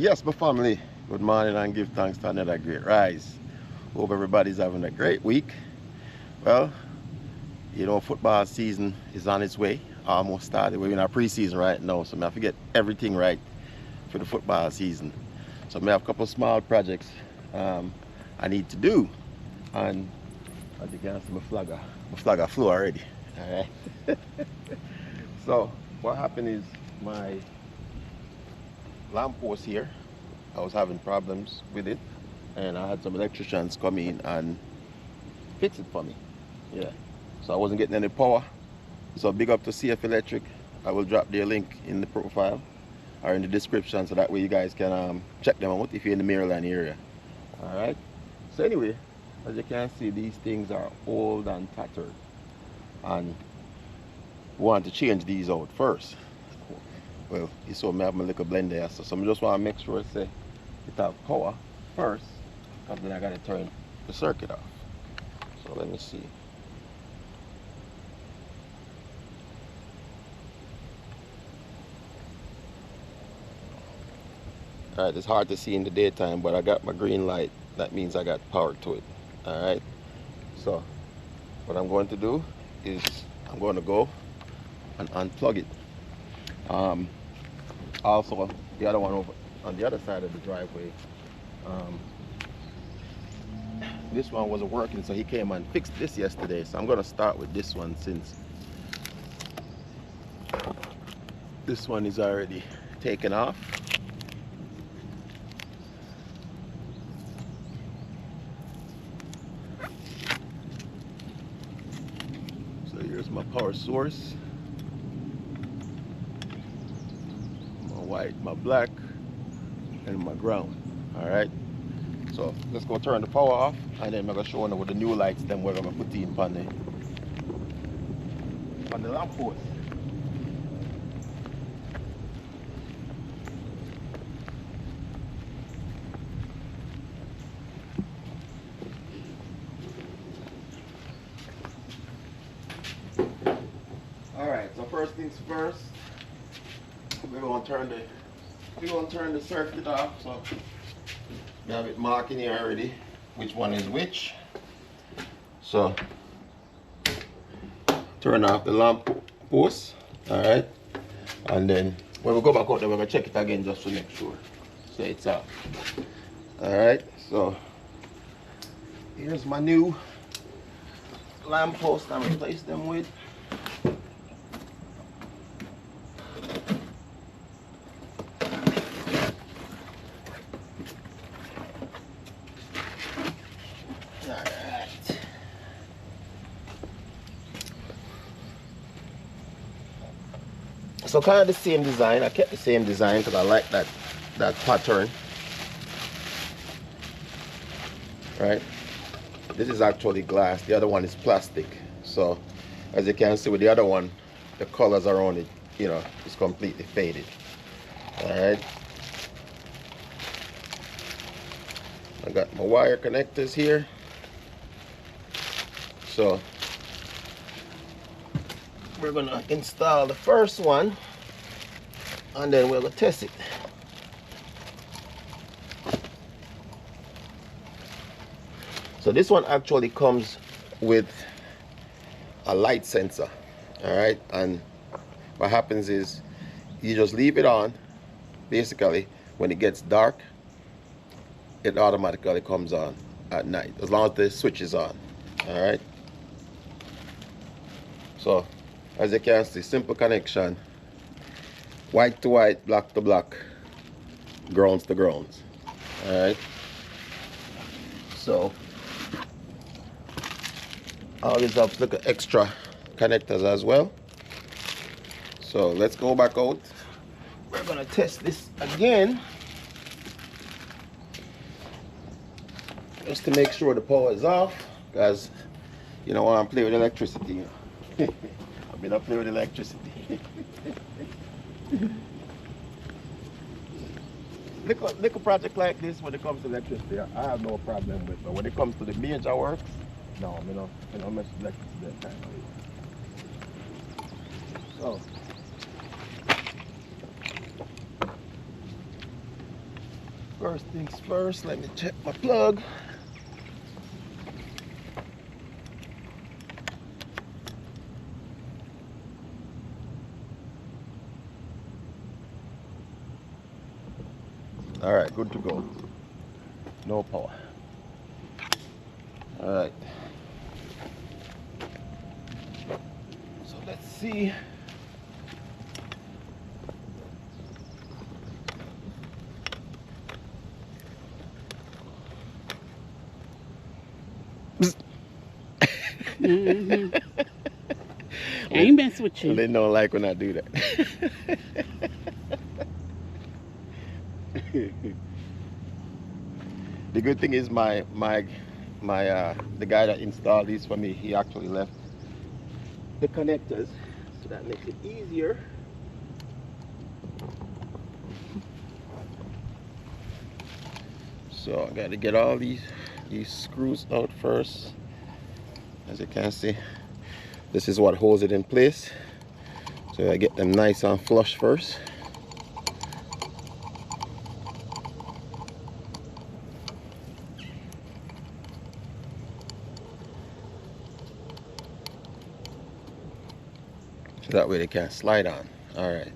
Yes, my family, good morning and give thanks to another great rise. Hope everybody's having a great week. Well, football season is on its way. Almost started. We're in our preseason right now, so I have to get everything right for the football season. So I have a couple of small projects I need to do. And as you can see, my flagger flew already. All right. So what happened is my lamppost here, I was having problems with it, and I had some electricians come in and fix it for me. Yeah, so I wasn't getting any power. So big up to CF Electric. I will drop their link in the profile or in the description, so that way you guys can check them out if you're in the Maryland area. All right, so anyway, as you can see, these things are old and tattered, and we want to change these out first. Well, you saw me have my little blender here, so I just want to make sure it have power first, because then I got to turn the circuit off. So let me see. Alright, it's hard to see in the daytime, but I got my green light. That means I got power to it. Alright, so what I'm going to do is I'm going to go and unplug it. Also, the other one over on the other side of the driveway, this one wasn't working, so he came and fixed this yesterday. So I'm going to start with this one, since this one is already taken off. So here's my power source. White, my black, and my ground. All right, so let's go turn the power off, and then I'm gonna show you with the new lights then we're gonna put in on the lamp post. All right, so first things first, we're gonna turn the circuit off. So we have it marked in here already, which one is which. So turn off the lamp post. All right, and then when we go back out there, we're gonna check it again just to make sure. So it's off. All right, so here's my new lamp post I replaced them with. So kind of the same design. I kept the same design because I like that pattern. Right? This is actually glass. The other one is plastic. So as you can see with the other one, the colors around it, it's completely faded. All right. I got my wire connectors here. So we're gonna install the first one, and then we're gonna test it. So this one actually comes with a light sensor. All right, and what happens is you just leave it on. Basically, when it gets dark, it automatically comes on at night, as long as the switch is on. All right, so as you can see, simple connection, white to white, black to black, grounds to grounds. All right, so I always have to look at extra connectors as well. So let's go back out. We're gonna test this again, just to make sure the power is off, because you know I'm playing with electricity. I've been up playing with electricity. Little project like this, when it comes to electricity, I have no problem with. But when it comes to the major works, no, I don't mess with electricity that kind of way. So first things first, let me check my plug. All right, good to go. No power. All right. So let's see. Mm-hmm. I ain't mess with you. They don't like when I do that. The good thing is the guy that installed these for me, he actually left the connectors, so that makes it easier. So I got to get all these screws out first. As you can see, this is what holds it in place. So I get them nice and flush first. So that way they can't slide on. All right.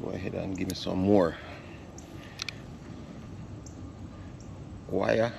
Go ahead and give me some more wire.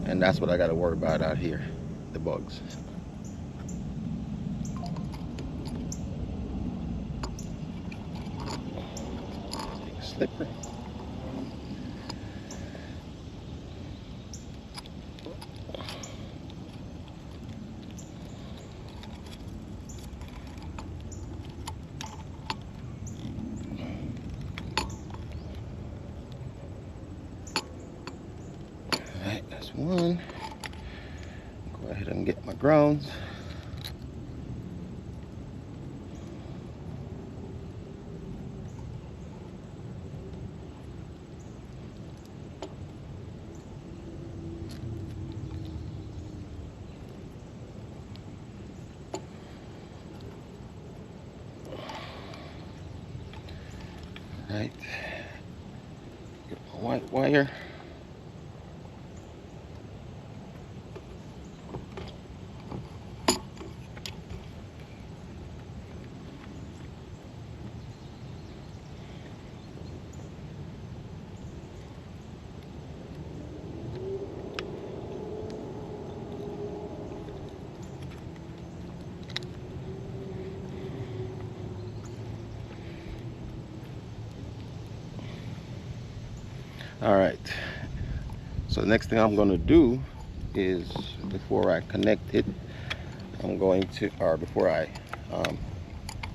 And that's what I got to worry about out here, the bugs. Slippery. Alright, that's one. Go ahead and get my grounds. Alright, get my white wire. All right, so the next thing I'm going to do is, before I connect it, I'm going to, or before I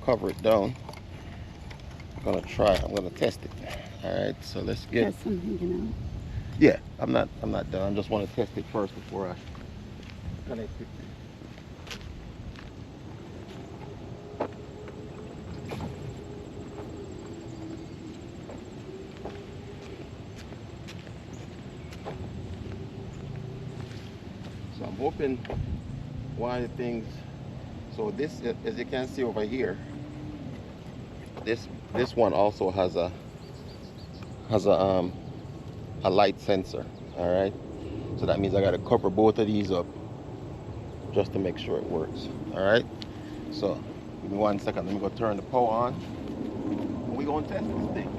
cover it down, I'm going to test it. All right, so let's get. That's something, you know. Yeah, I'm not done. I just want to test it first before I connect it. So I'm hoping one of the things, so this, as you can see over here, this one also has has a light sensor. All right, so that means I got to cover both of these up just to make sure it works. All right, so give me 1 second. Let me go turn the power on. And we gonna test this thing.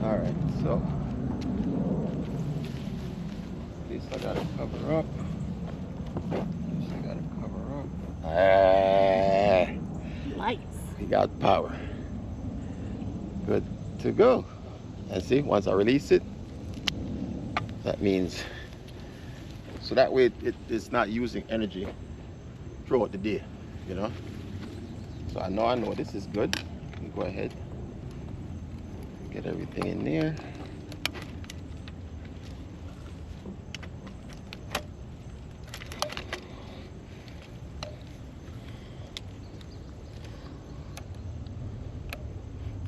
All right, so this I gotta cover up. This I gotta cover up. Lights. We got power. Good to go. And see, once I release it, that means, so that way it's not using energy throughout the day, you know. So I know this is good. Let me go ahead, get everything in there.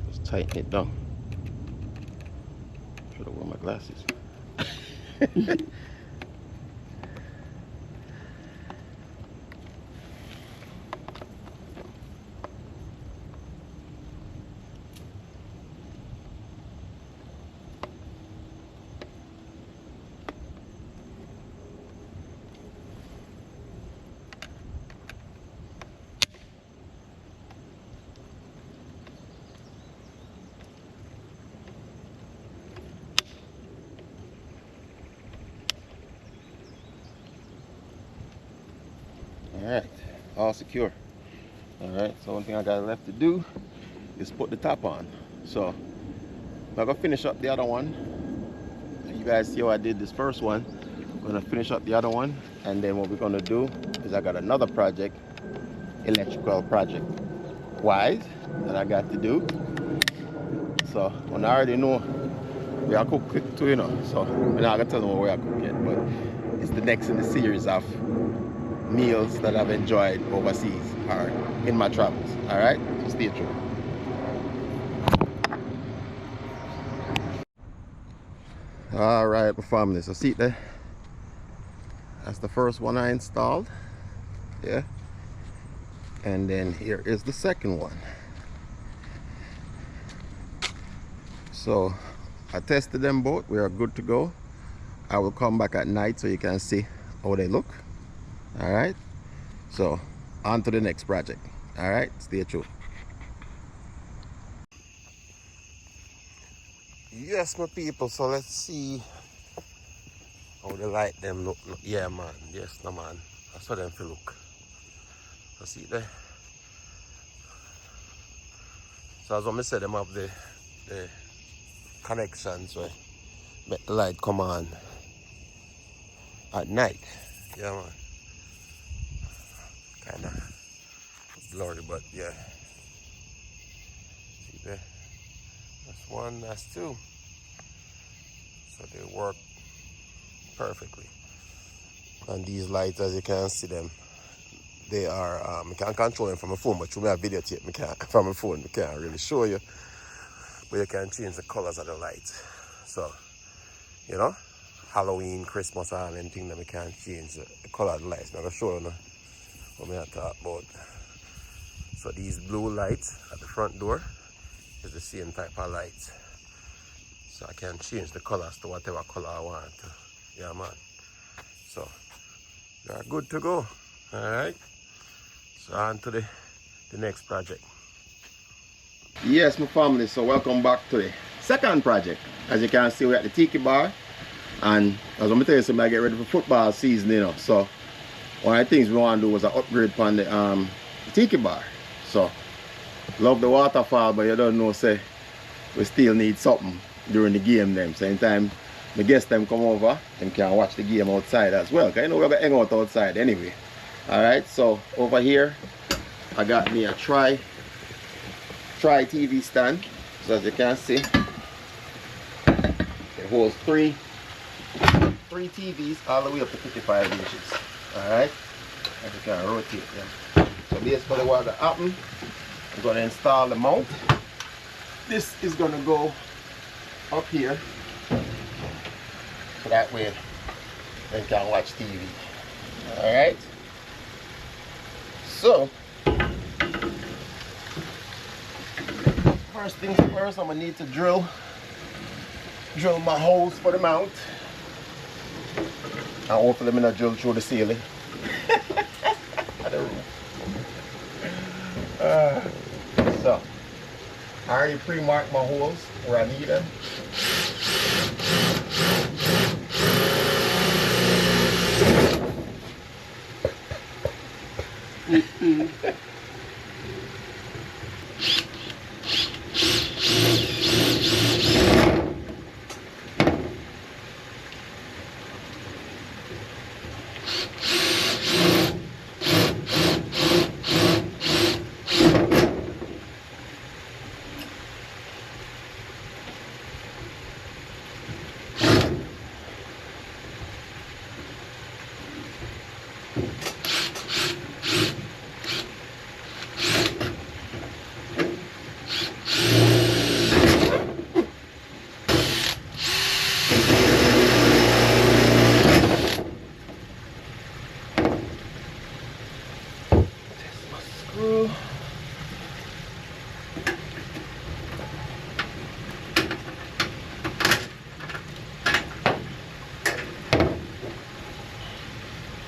Just tighten it down. Should have worn my glasses. Alright, all secure. Alright, so one thing I got left to do is put the top on. So I'm gonna finish up the other one. You guys see how I did this first one. I'm gonna finish up the other one, and then what we're gonna do is I got another project, electrical project wise, that I got to do. So when I already know we are cook it too, you know. So I'm not gonna tell them where I cook it, but it's the next in the series of meals that I've enjoyed overseas or in my travels. All right, so stay tuned. All right, my family, so see there, that's the first one I installed, yeah, and then here is the second one. So I tested them both, we are good to go. I will come back at night so you can see how they look. All right, so on to the next project. All right, stay tuned. Yes, my people, so let's see how the light them look. Yeah, man, yes, no, man, that's how them feel look. So see there, so as I said, them have the connections where make the light come on at night. Yeah, man, kind of blurry, but yeah. See there, that's one, that's two. So they work perfectly. And these lights, as you can see them, they are, I can't control them from my phone, but through my videotape, I can't, from my phone, I can't really show you. But you can change the colors of the lights. So, you know, Halloween, Christmas, and anything that we can change the color of the lights. I'm going to show you what I talk about. So these blue lights at the front door is the same type of lights. So I can change the colors to whatever color I want. Yeah, man. So they're good to go. All right. So on to the next project. Yes, my family. So welcome back to the second project. As you can see, we're at the Tiki Bar, and as I'm tell you something, I get ready for football season, you know. So one of the things we want to do was an upgrade on the Tiki Bar. So love the waterfall, but you don't know, say we still need something during the game them. So anytime the guests them come over, them can watch the game outside as well. Cause you know we're gonna hang out outside anyway. Alright, so over here I got me a tri TV stand. So as you can see, it holds three TVs all the way up to 55 inches. Alright, as you can rotate them. So basically what will happen, I'm gonna install the mount. This is gonna go up here, so that way and can watch TV. Alright? So, first things first, I'm gonna need to drill my holes for the mount. And hopefully I'm gonna drill through the ceiling. At the roof. So, I already pre-marked my holes where I need them.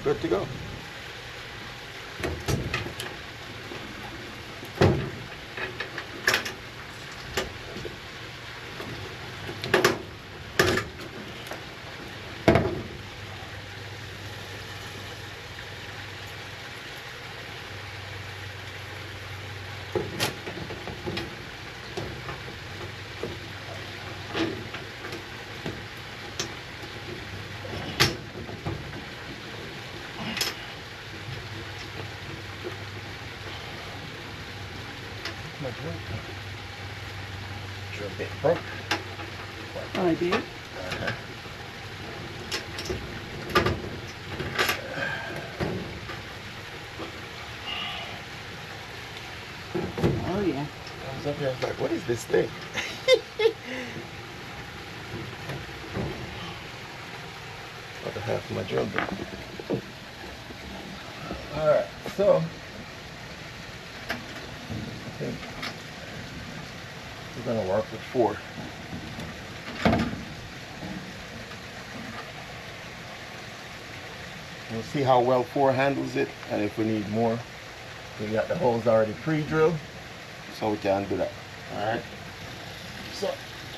Good to go. Drill bit broke. Oh, I did? Oh, yeah. I was up here, I was like, what is this thing? About half of my drill bit. Alright, so I think we're gonna work with 4. We'll see how well 4 handles it, and if we need more, we got the holes already pre-drilled, so we can do that. Alright. So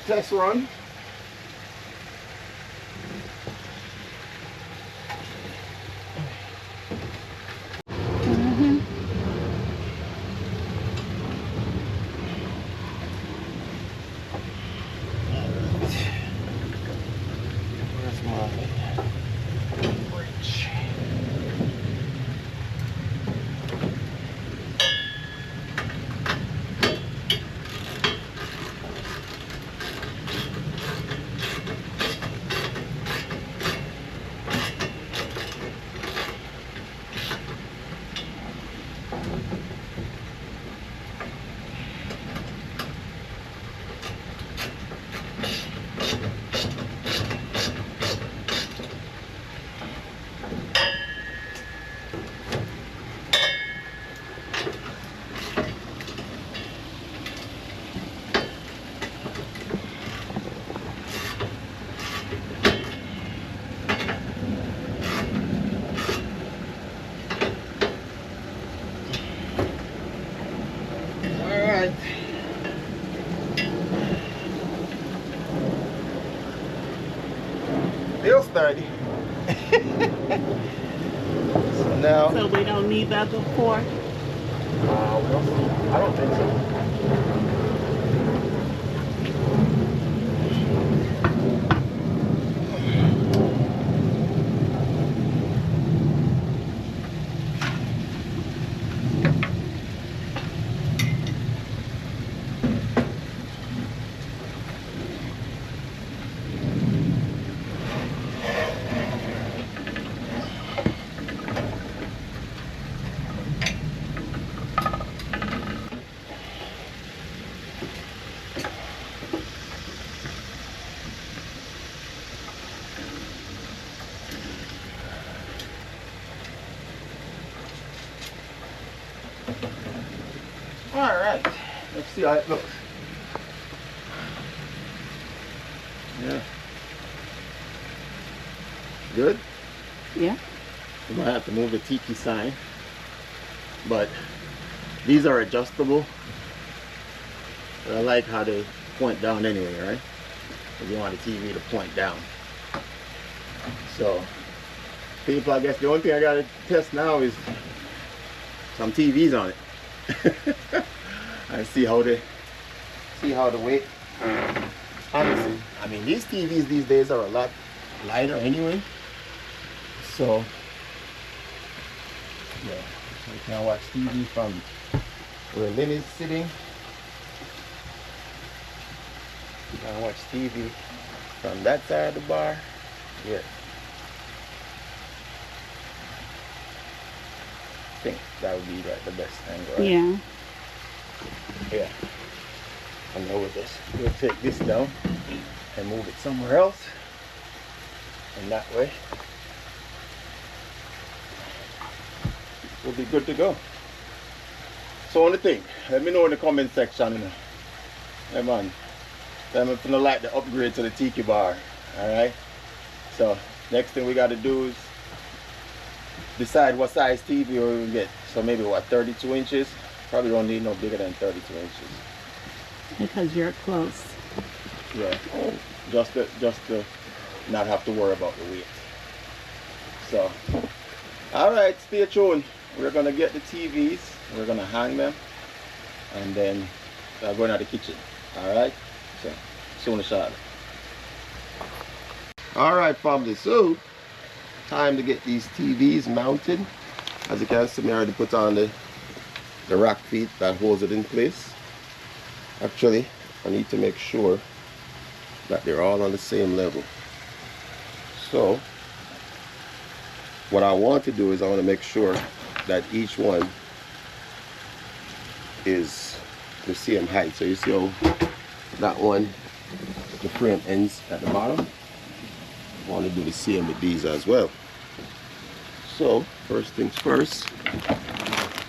test run. Still sturdy. So now. So we don't need the other 4? I don't think so. see how it looks. Yeah. Good? Yeah. You might have to move the Tiki sign. But these are adjustable. But I like how they point down anyway, right? Because you want the TV to point down. So, people, I guess the only thing I gotta test now is some TVs on it. And see how the weight. Honestly, I mean, these TVs these days are a lot lighter anyway. So, yeah, you can watch TV from where Lynn is sitting. You can watch TV from that side of the bar. Yeah. I think that would be like the best angle, right? Yeah. Yeah. And now with this, we'll take this down and move it somewhere else. And that way, we'll be good to go. So on the thing, let me know in the comment section, you know. Hey man, I'm gonna like the upgrade to the Tiki Bar. Alright? So next thing we gotta do is decide what size TV we will get. So maybe what, 32 inches? Probably don't need no bigger than 32 inches. Because you're close. Yeah. Just to not have to worry about the weight. So alright, stay tuned. We're gonna get the TVs, we're gonna hang them, and then we're going to the kitchen. Alright? So soon as shot. Alright family, so time to get these TVs mounted. As you can see, I already put on the rack feet that holds it in place. Actually, I need to make sure that they're all on the same level. So what I want to do is I want to make sure that each one is the same height. So you see how that one, the frame ends at the bottom. I want to do the same with these as well. So first things first,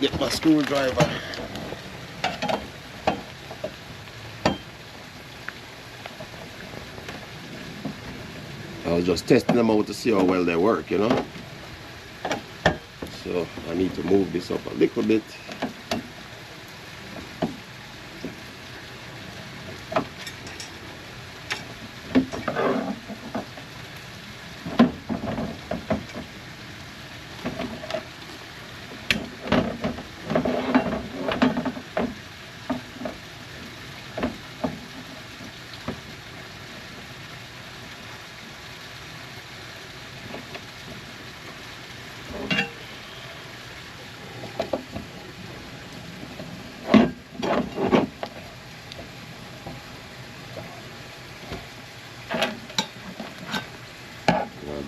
get my screwdriver. I was just testing them out to see how well they work, you know. So I need to move this up a little bit.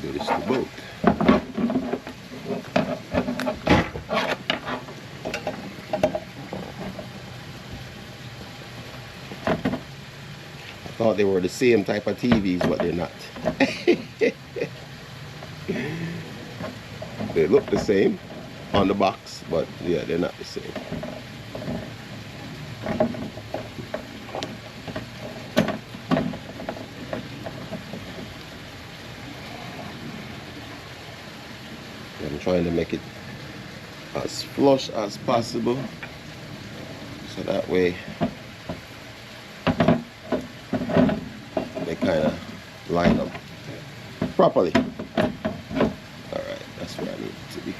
Do this to both. I thought they were the same type of TVs, but they're not. They look the same on the box, but yeah, they're not the same. I'm trying to make it as flush as possible, so that way they kind of line up properly. Alright, that's where I need it to be.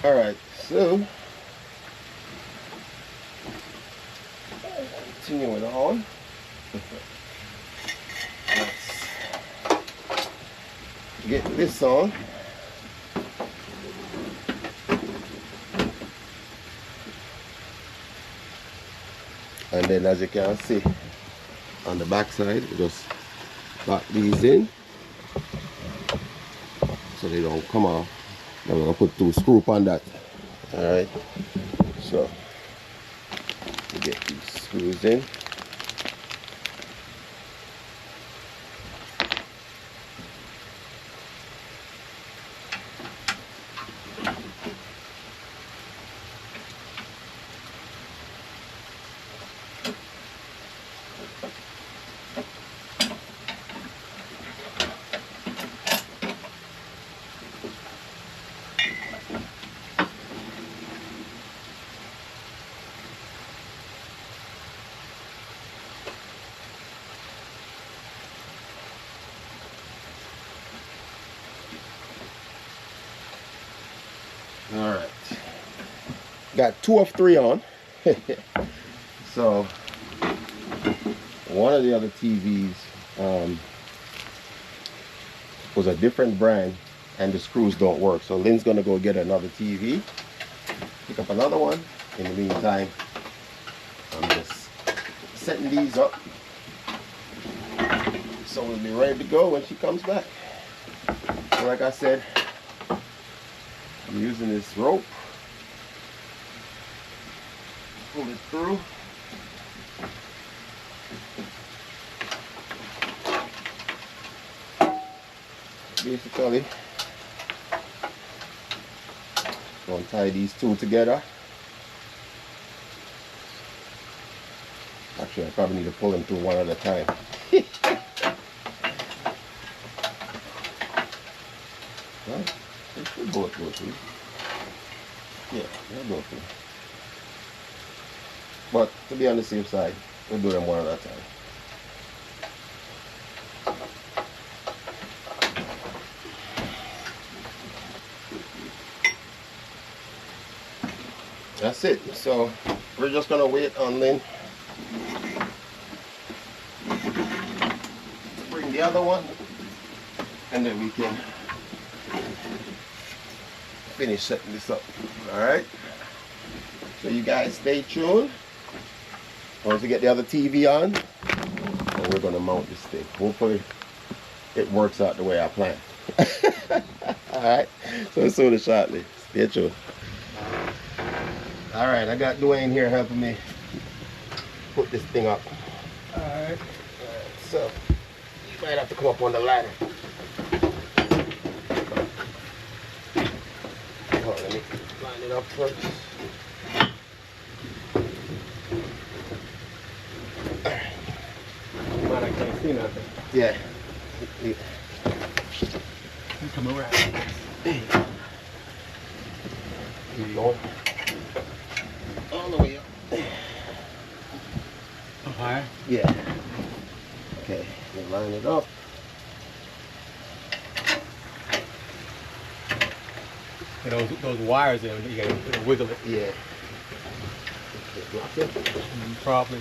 Alright, so continuing on. Let's get this on. And then as you can see on the back side, we just lock these in. so they don't come off. Now we're gonna put 2 screws on that. Alright. So we get these screws in. Alright, got 2 of 3 on. So one of the other TVs was a different brand and the screws don't work, so Lynn's gonna go get another TV, pick up another one. In the meantime, I'm just setting these up so we'll be ready to go when she comes back. So like I said, I'm using this rope, pull it through. Basically, gonna tie these 2 together. Actually, I probably need to pull them through one at a time. Well, they should both go through. Yeah, they'll go through. But to be on the safe side, we'll do them one at a time. That's it. So we're just gonna wait on Lynn to bring the other one, and then we can finish setting this up. Alright, so you guys stay tuned. Once we get the other TV on, and we're going to mount this thing. Hopefully it works out the way I planned. Alright, so soon as shortly. Stay tuned. Alright, I got Dwayne here helping me put this thing up. Alright, so you might have to come up on the ladder. Oh, let me line it up first. But I can't see nothing. Yeah. You come around. Keep going. All the way up. Up higher? Yeah. Okay, we line it up. And those wires in, you gotta wiggle it. Yeah. Lock it. Probably.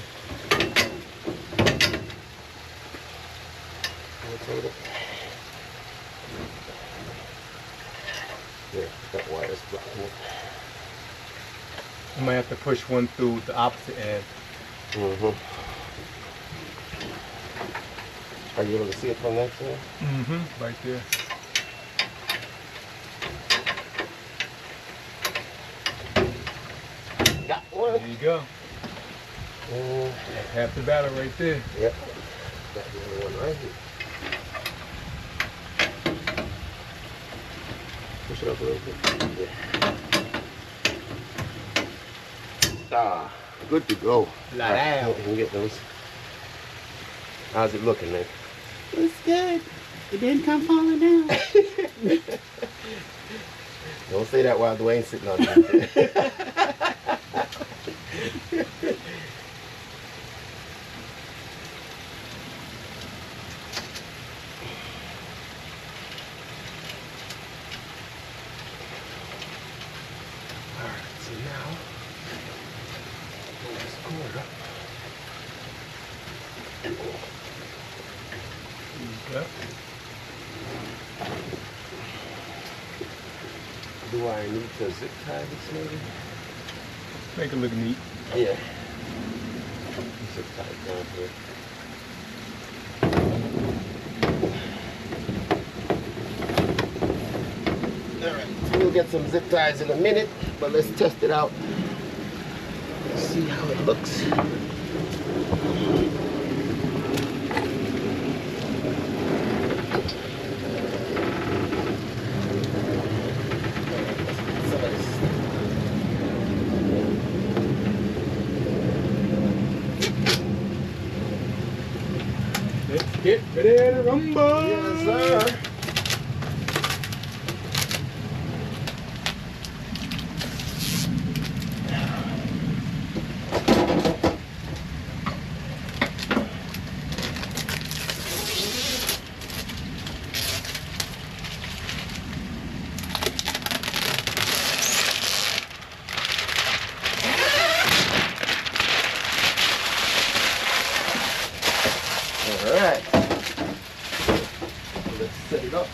Rotate it. Yeah, that wire's blocking it. You might have to push one through the opposite end. Mm-hmm. Are you able to see it from that side? Mm-hmm. Right there. Got one. There you go. That's half the battle right there. Yep. Got the other one right here. Push it up a little bit. Yeah. Ah, good to go. Lie down. You can get those. How's it looking, man? It's good. It didn't come falling down. Don't say that while Dwayne's sitting on there. Yep. Do I need to zip tie this maybe? Make it look neat. Yeah. Zip tie it down here. Alright, we'll get some zip ties in a minute, but let's test it out. Let's see how it looks. Let's get ready to rumble. Yes, sir. Alright, let's set it up.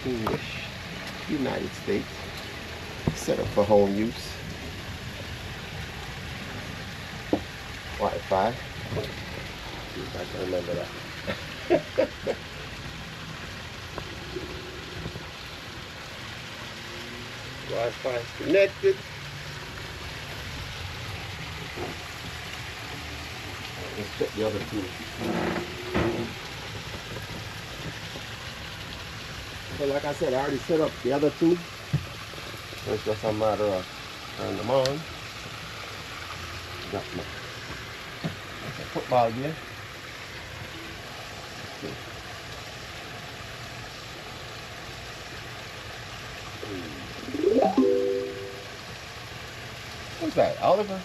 English, United States, set up for home use. Wi-Fi, see if I can remember that. Wi-Fi is connected. Let's check the other two. So like I said, I already set up the other two. So it's just a matter of turning them on. Got my football gear. What's that, Oliver?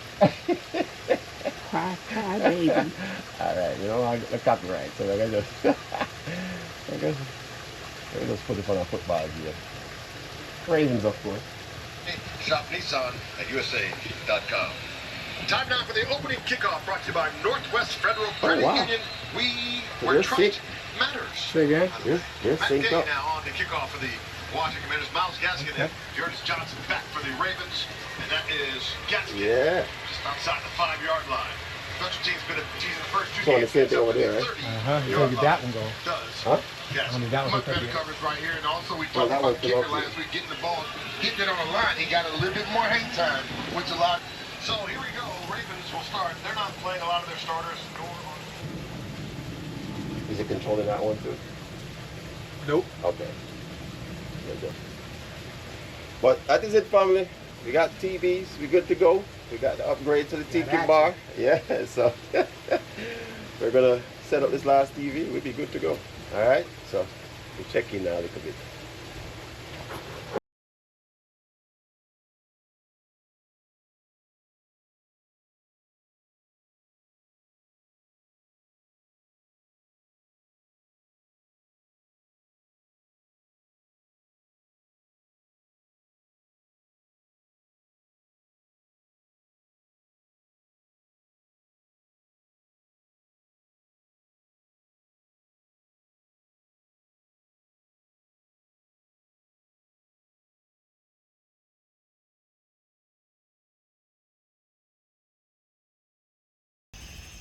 Cry, baby. Alright, you know, the copyright, so I just put it on a football gear. Ravens, of course. Shop Nissan at USA.com. Time now for the opening kickoff brought to you by Northwest Federal Credit wow. Union. So Where you're trust sick. matters. Say again. You're Matt synced Day up. now on the kickoff for the Washington Commanders. Miles Gaskin and Curtis Johnson back for the Ravens. And that is Gaskin Yeah. just outside the 5-yard line. Special team's been teasing the first two So on the games. same thing over there, right? You told you that one go. Does. Huh? Yes. I mean, that was Much hooked up better yet. coverage right here. And also we Well, talked that about was kicker hooked up. last week, getting the ball, hitting it on the line. He got a little bit more hang time, which a lot. So here we go. Ravens will start. They're not playing a lot of their starters. Is it controlling that one too? Nope. Okay. Good. But that is it, family. We got TVs. We good to go. We got the upgrade to the Tiki Bar. Yeah, so we're gonna set up this last TV. We'll be good to go. All right. So we'll check in now a little bit.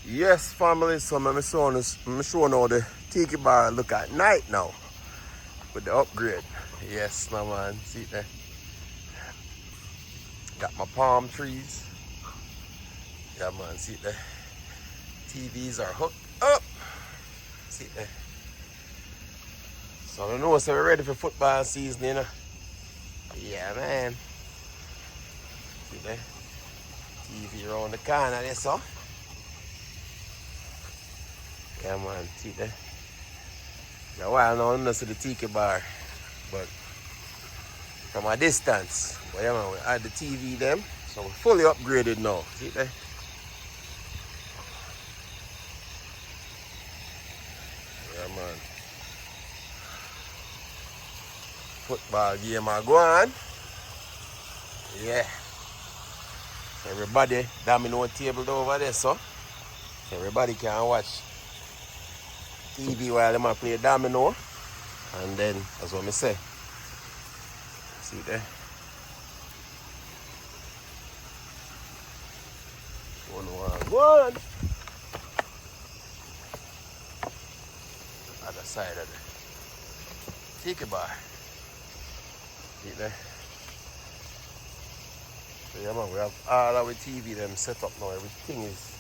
Yes, family. So I'm showing all the Tiki Bar look at night now with the upgrade. Yes, my man. See there. Got my palm trees. Yeah, man. See there. TVs are hooked up. See there. So I don't know, so we're ready for football season, you know. Yeah, man. See there. TV around the corner there, so. Yeah, man. See there. Got a while now, I don't see the Tiki Bar, but from a distance. But yeah, man, we add the TV them, so we're fully upgraded now. See there. Yeah, man. Football game are going. Yeah. Everybody domino table over there, so everybody can watch TV while they play domino. And then that's what I say. See there. One. other side of the Tiki Bar. See there? So yeah man, we have all our TV them set up now. Everything is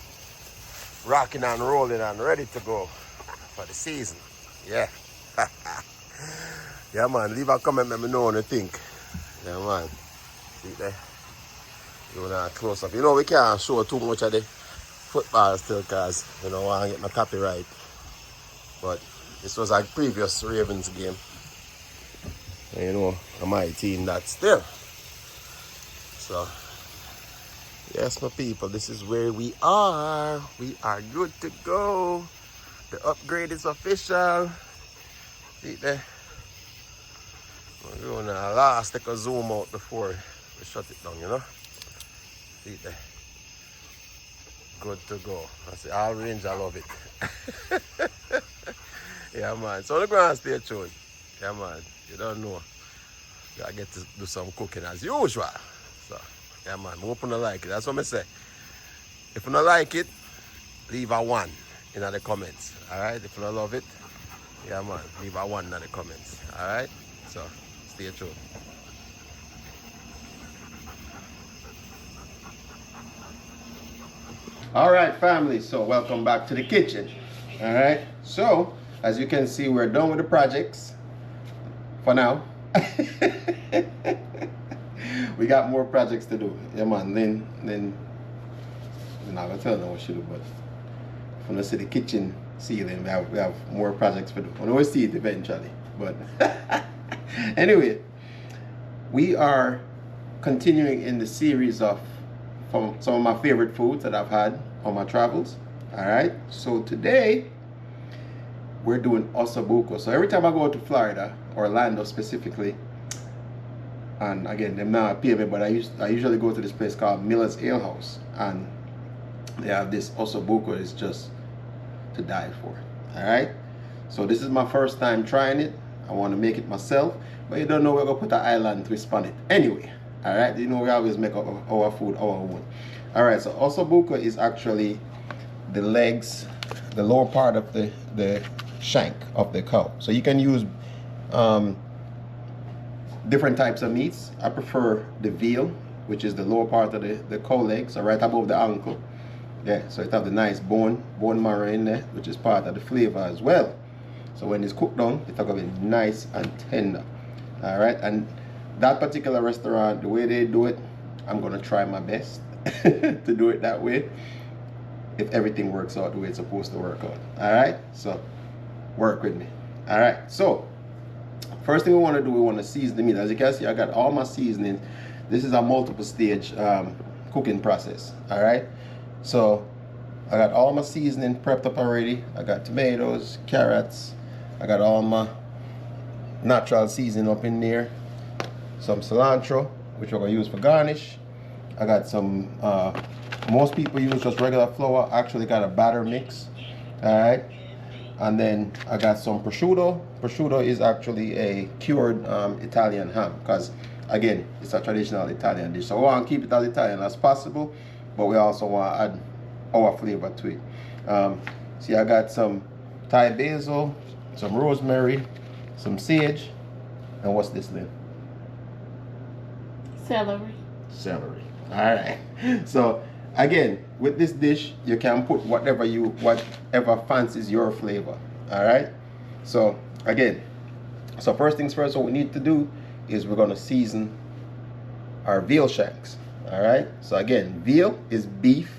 rocking and rolling and ready to go for the season. Yeah. Yeah man, leave a comment, let me know what you think. Yeah man. See there? You want to close up. You know we can't show too much of the football still because you know I want to get my copyright. But this was a previous Ravens game. And you know, my team that still. So yes my people, this is where we are. We are good to go. The upgrade is official. See there? We're going to last take a zoom out before we shut it down, you know. See there? Good to go. I say all range, I love it. Yeah man. So the ground stay tuned. Yeah man. You don't know. I get to do some cooking as usual. So yeah man, I hope you like it. That's what I say. If you don't like it, leave a 1 in the comments. Alright? If you don't love it, yeah man, leave a 1 in the comments. Alright? So stay tuned. All right, family, so welcome back to the kitchen. All right, so as you can see, we're done with the projects for now. We got more projects to do. Yeah man, then I'm not gonna tell them what she do, but from the city kitchen ceiling, we have more projects to do. We'll always see it eventually, but anyway, we are continuing in the series of from some of my favorite foods that I've had on my travels. All right, so today we're doing Osso Buco. So every time I go to Florida, Orlando specifically, and again, them not pay me, but I usually go to this place called Miller's Ale House, and they have this Osso Buco. It's just to die for. All right, so this is my first time trying it. I want to make it myself, but you don't know we're gonna put an island twist on it anyway. All right, you know we always make our food our own. All right, so Osso Buco is actually the legs, the lower part of the shank of the cow. So you can use different types of meats. I prefer the veal, which is the lower part of the cow leg, so right above the ankle. Yeah, so it have the nice bone marrow in there, which is part of the flavor as well. So when it's cooked down, it's gonna be nice and tender. All right, and that particular restaurant, the way they do it, I'm gonna try my best to do it that way if everything works out the way it's supposed to work out. All right, so work with me. All right, so first thing we want to do, we want to season the meat. As you can see, I got all my seasonings. This is a multiple stage cooking process. All right, so I got all my seasoning prepped up already. I got tomatoes, carrots, I got all my natural seasoning up in there. Some cilantro, which we're going to use for garnish. I got some, most people use just regular flour. I actually got a batter mix. Alright. And then I got some prosciutto. Prosciutto is actually a cured Italian ham, because again, it's a traditional Italian dish. So we want to keep it as Italian as possible, but we also want to add our flavor to it. See, I got some Thai basil, some rosemary, some sage, and what's this, Lynn? Celery. Celery. All right. So again, with this dish, you can put whatever fancies your flavor. All right. So again, so first things first, what we need to do is we're going to season our veal shanks. All right. So again, veal is beef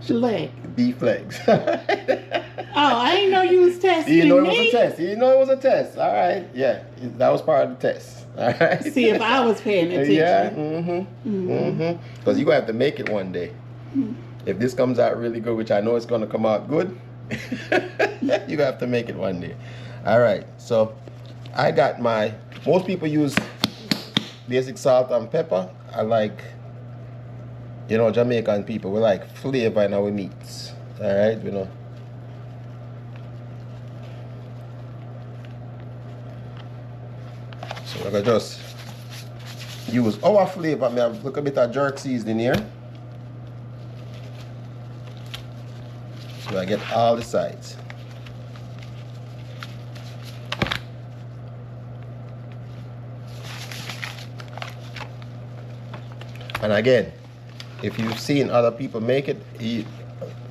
leg. Beef legs. Oh, I didn't know you was testing You know me. it was a test. You know it was a test. All right. Yeah, that was part of the test. All right. See if I was paying attention. Yeah. Because you're gonna have to make it one day. If this comes out really good, which I know it's gonna come out good, you have to make it one day. All right. So I got my. Most people use basic salt and pepper. I like, you know, Jamaican people, we like flavor in our meats. All right, you know. So we're gonna just use our flavor. I have look a bit of jerk seasoning here. So I get all the sides. And again, if you've seen other people make it,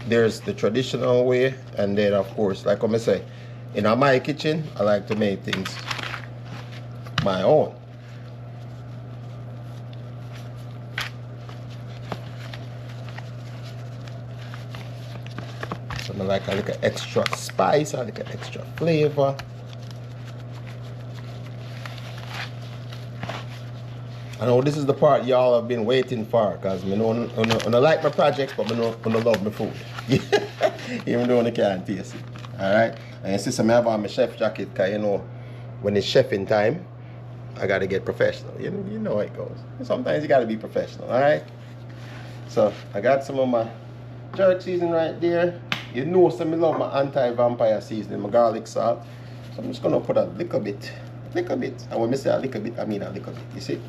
there's the traditional way, and then of course, like I say, in my kitchen, I like to make things my own. So I like a little extra spice, I like an extra flavor. I know this is the part y'all have been waiting for, because I like my projects, but I love my food. Even though I can't taste it. Alright? And since I have on my chef jacket, because when it's chefing time, I gotta get professional. You know how it goes. Sometimes you gotta be professional, alright? So I got some of my jerk seasoning right there. You know some I love my anti-vampire seasoning, my garlic salt. So I'm just gonna put a little bit. And when I say a little bit, I mean a little bit. You see?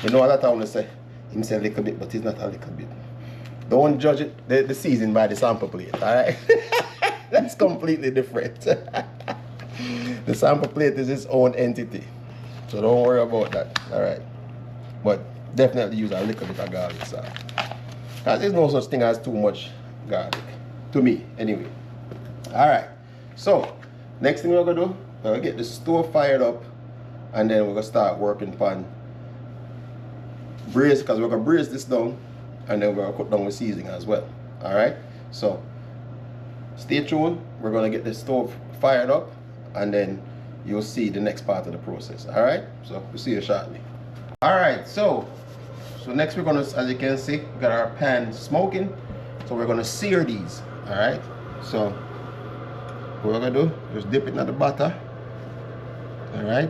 You know what I want to say? He said a little bit, but it's not a little bit. Don't judge it, the season by the sample plate, alright? That's completely different. The sample plate is its own entity. So don't worry about that, alright? But definitely use a little bit of garlic salt. Because there's no such thing as too much garlic. To me, anyway. Alright, so next thing we're going to do, we're going to get the stove fired up, and then we're going to start working on braise, because we're going to braise this down, and then we're going to cook down with seasoning as well. Alright, so stay tuned. We're going to get the stove fired up, and then you'll see the next part of the process. Alright, so we'll see you shortly. Alright, so next we're going to, as you can see, we got our pan smoking, so we're going to sear these. Alright, so what we're going to do, just dip it in the butter. Alright,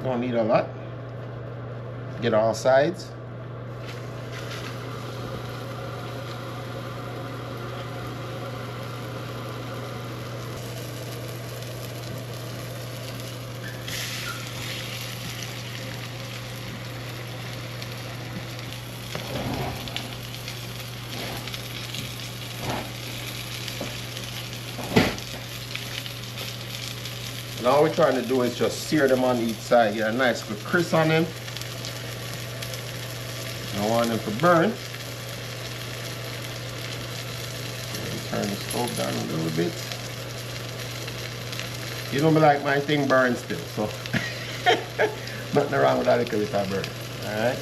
don't need a lot. Get all sides. And all we're trying to do is just sear them on each side, get a nice good crisp on them. I don't want them to burn. Turn the stove down a little bit. You know me like my thing burns still, so nothing wrong with that little bit of burn. Alright?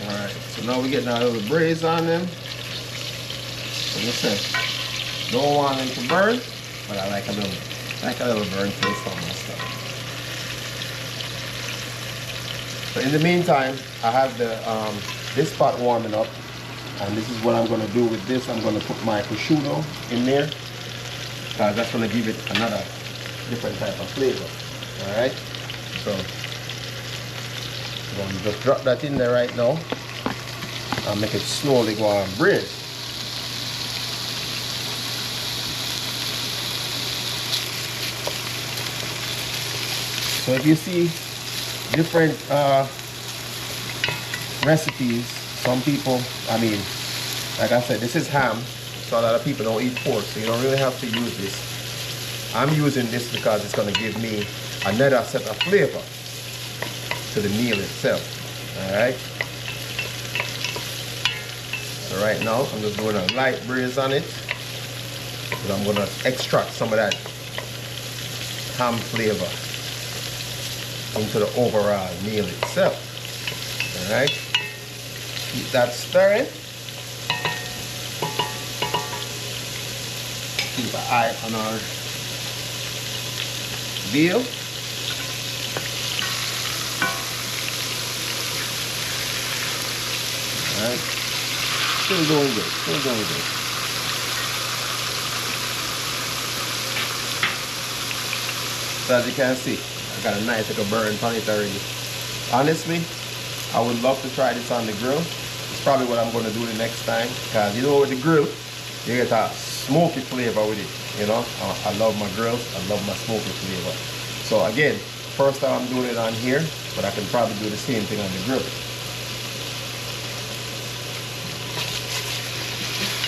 Alright, so now we're getting a little braise on them. Like I said, don't want them to burn, but I like a little burn taste on my stuff. So in the meantime, I have the this pot warming up, and this is what I'm going to do with this. I'm going to put my prosciutto in there, because that's going to give it another different type of flavor. All right, so I'm going to just drop that in there right now and make it slowly go on braise. So if you see different recipes, some people, I mean, like I said, this is ham, so a lot of people don't eat pork, so you don't really have to use this. I'm using this because it's going to give me another set of flavor to the meal itself. Alright? So right now, I'm just doing a light braise on it, because I'm going to extract some of that ham flavor into the overall meal itself. Alright? Keep that stirring. Keep an eye on our veal. Alright? Still doing good. Still doing good. So as you can see, I got a nice little burn on it already. Honestly, I would love to try this on the grill. It's probably what I'm going to do the next time, because you know with the grill, you get a smoky flavor with it. You know, I love my grills. I love my smoky flavor. So again, first time I'm doing it on here, but I can probably do the same thing on the grill.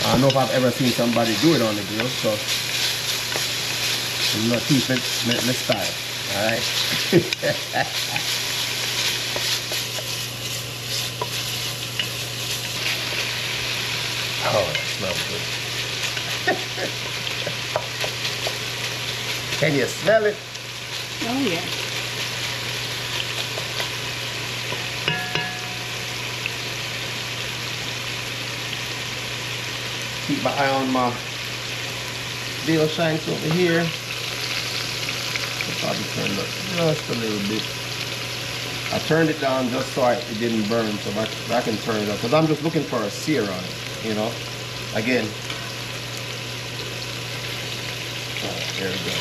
I don't know if I've ever seen somebody do it on the grill, so I'm gonna keep it my style. Alright. Oh, that smells good. Can you smell it? Oh, yeah. Keep my eye on my veal shanks over here. I'll probably turn it up just a little bit. I turned it down just so it didn't burn, so I can turn it up. Because I'm just looking for a sear on it, you know. Again. Oh, there we go.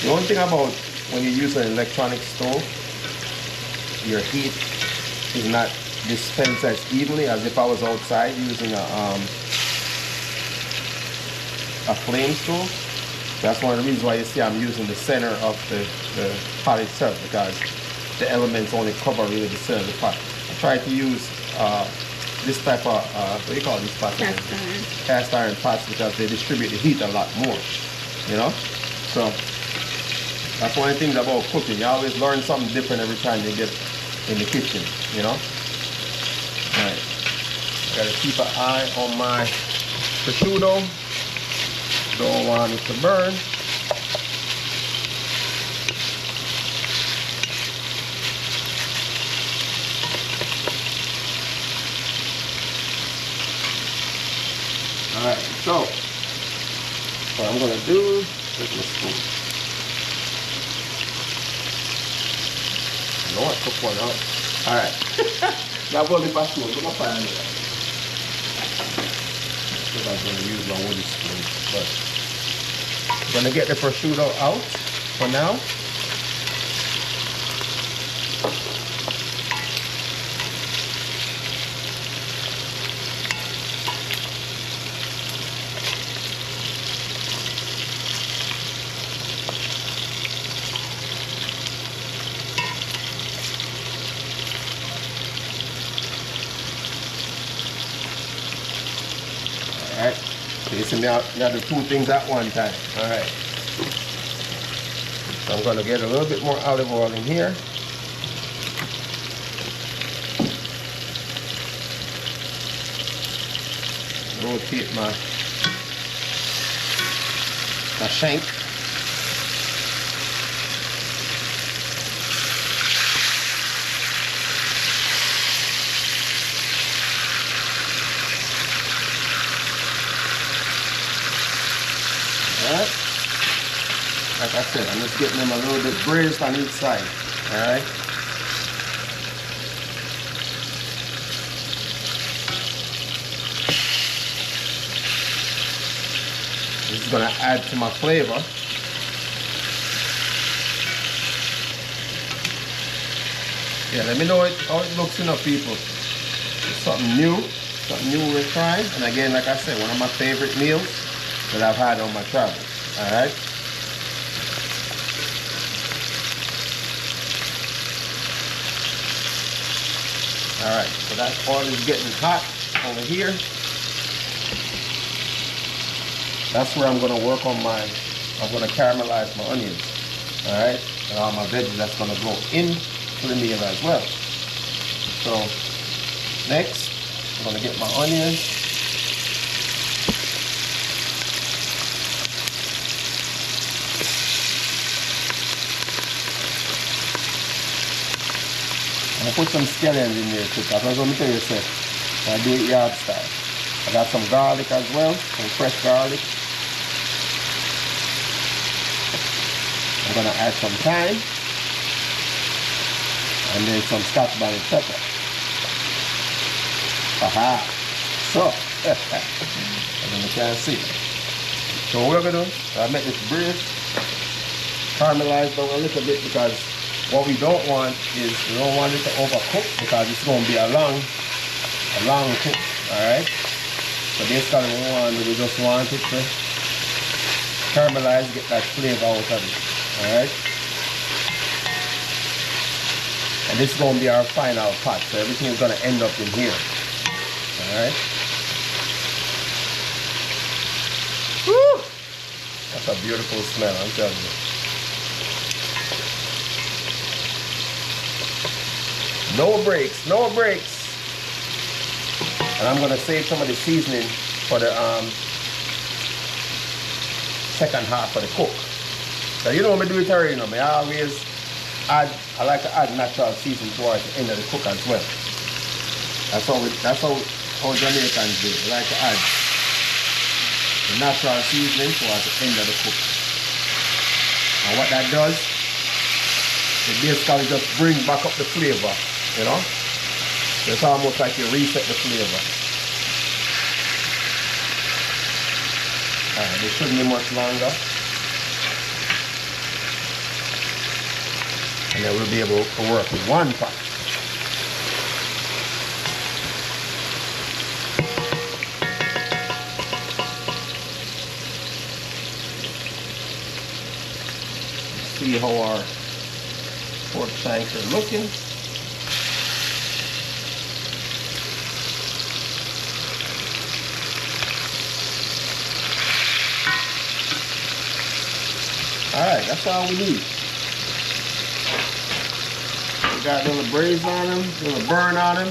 The only thing about when you use an electronic stove, your heat is not dispensed as evenly as if I was outside using a flame stove. That's one of the reasons why you see I'm using the center of the pot itself, because the elements only cover really the center of the pot. I try to use this type of, what do you call these pots? Cast iron. Cast iron pots, because they distribute the heat a lot more, you know? So that's one of the things about cooking. You always learn something different every time you get in the kitchen, you know? Alright. Gotta keep an eye on my prosciutto. Don't want it to burn. Alright, so what I'm gonna do is my spoon. I know I cook one out. Alright. Now I'm going to pass one. Come find it. I was going to use my wooden spoon, but I'm going to get the prosciutto out for now. Alright, so you see me out, you have the two things at one time. Alright. So I'm going to get a little bit more olive oil in here. Rotate my shank. Alright, like I said, I'm just getting them a little bit braised on each side. Alright. This is going to add to my flavor. Yeah, let me know how it looks, you know, people. It's something new we're trying. And again, like I said, one of my favorite meals that I've had on my travels. Alright. Alright, so that oil is getting hot over here. That's where I'm going to work on I'm going to caramelize my onions. Alright, and all my veggies, that's going to go into the meal as well. So, next, I'm going to get my onions. I'm going to put some scallions in there too, because let me tell you, sir, I do it yard style. I got some garlic as well, some fresh garlic. I'm going to add some thyme, and then some Scotch bonnet pepper. Aha! So, as you can see. So what we're going to do, I make this braised, caramelize down a little bit, because what we don't want is, we don't want it to overcook, because it's going to be a long cook. Alright? So basically we just want it to caramelize, get that flavor out of it. Alright? And this is going to be our final pot, so everything is going to end up in here. Alright. Woo! That's a beautiful smell, I'm telling you. No breaks, no breaks. And I'm gonna save some of the seasoning for the second half of the cook. So you know when I do it already, you know, I always add, I like to add natural seasoning towards the end of the cook as well. That's how Jamaicans do it. They like to add the natural seasoning towards the end of the cook. And what that does, it basically just brings back up the flavor, you know? So it's almost like you reset the flavor. Alright, this shouldn't be much longer. And then we'll be able to work with one pot. See how our pork shanks are looking. Alright, that's all we need. We got a little braise on them, a little burn on them.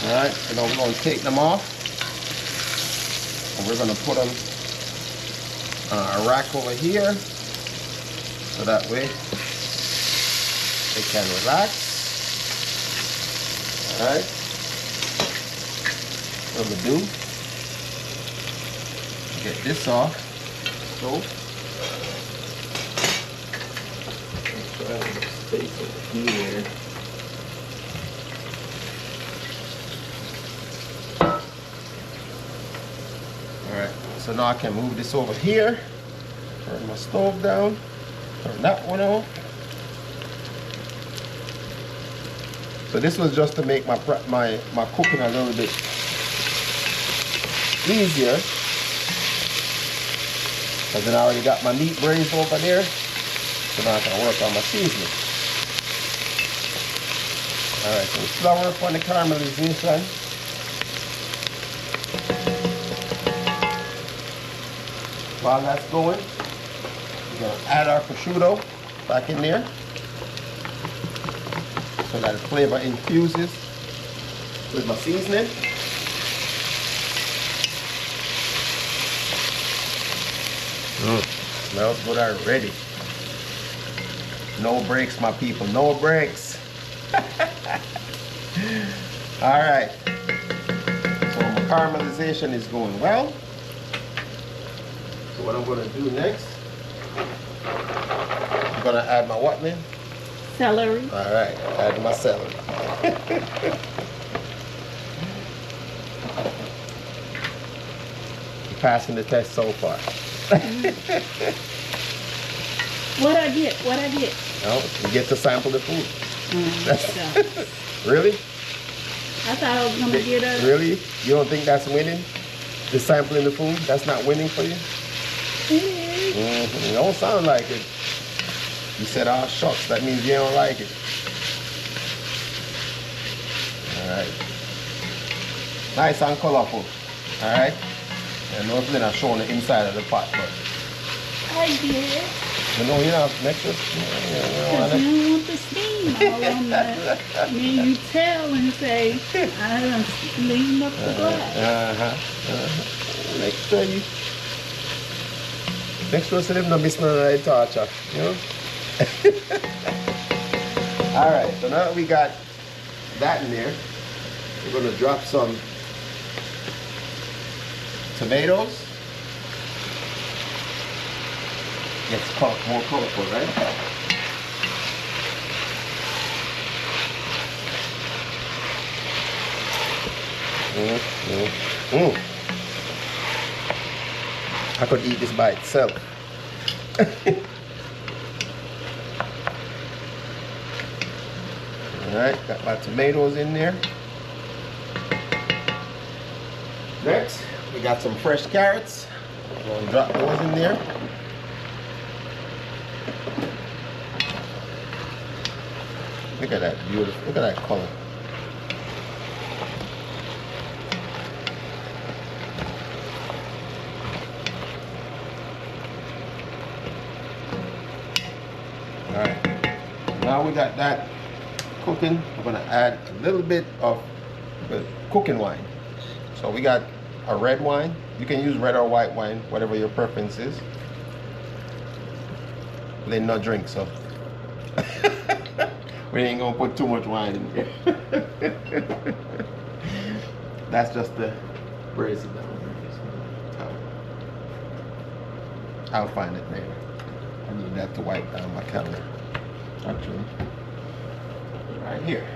Alright, so now we're going to take them off. And we're going to put them on a rack over here. So that way they can relax. Alright. What we do, get this off. So space over here. Alright, so now I can move this over here. Turn my stove down. Turn that one off. So this was just to make my cooking a little bit easier. Because then I already got my meat braised over there. So now I can work on my seasoning. Alright, so flour up on the caramelization. While that's going, we're going to add our prosciutto back in there so that the flavor infuses with my seasoning. Smells good already. No breaks, my people, no breaks. Alright, so my caramelization is going well. So what I'm going to do next, I'm going to add my what, man? Celery. Alright, add my celery. You're passing the test so far. What I get? What I get? No, you get to sample the food. So. Really? I thought I was going to get a... Really? You don't think that's winning? The sampling the food? That's not winning for you? It don't sound like it. You said, oh shucks, that means you don't like it. Alright. Nice and colorful. Alright? And nothing I'm showing the inside of the pot, but I did. you know, you know, next us. Because you don't want the steam all on that. And then you tell and say, I done cleaned up the glass. Next sure so them don't miss none of that torture, you know? Alright, so now that we got that in there, we're going to drop some tomatoes. Gets more colorful, right? I could eat this by itself. Alright, got my tomatoes in there. Next, we got some fresh carrots. I'm going to drop those in there. Look at that beautiful, look at that color. Alright, now we got that cooking. We're gonna add a little bit of the cooking wine. So we got a red wine. You can use red or white wine, whatever your preference is. They not drink, so we ain't gonna put too much wine in here. That's just the braised down. I'll find it later. I need that to wipe down my counter. Actually, right here.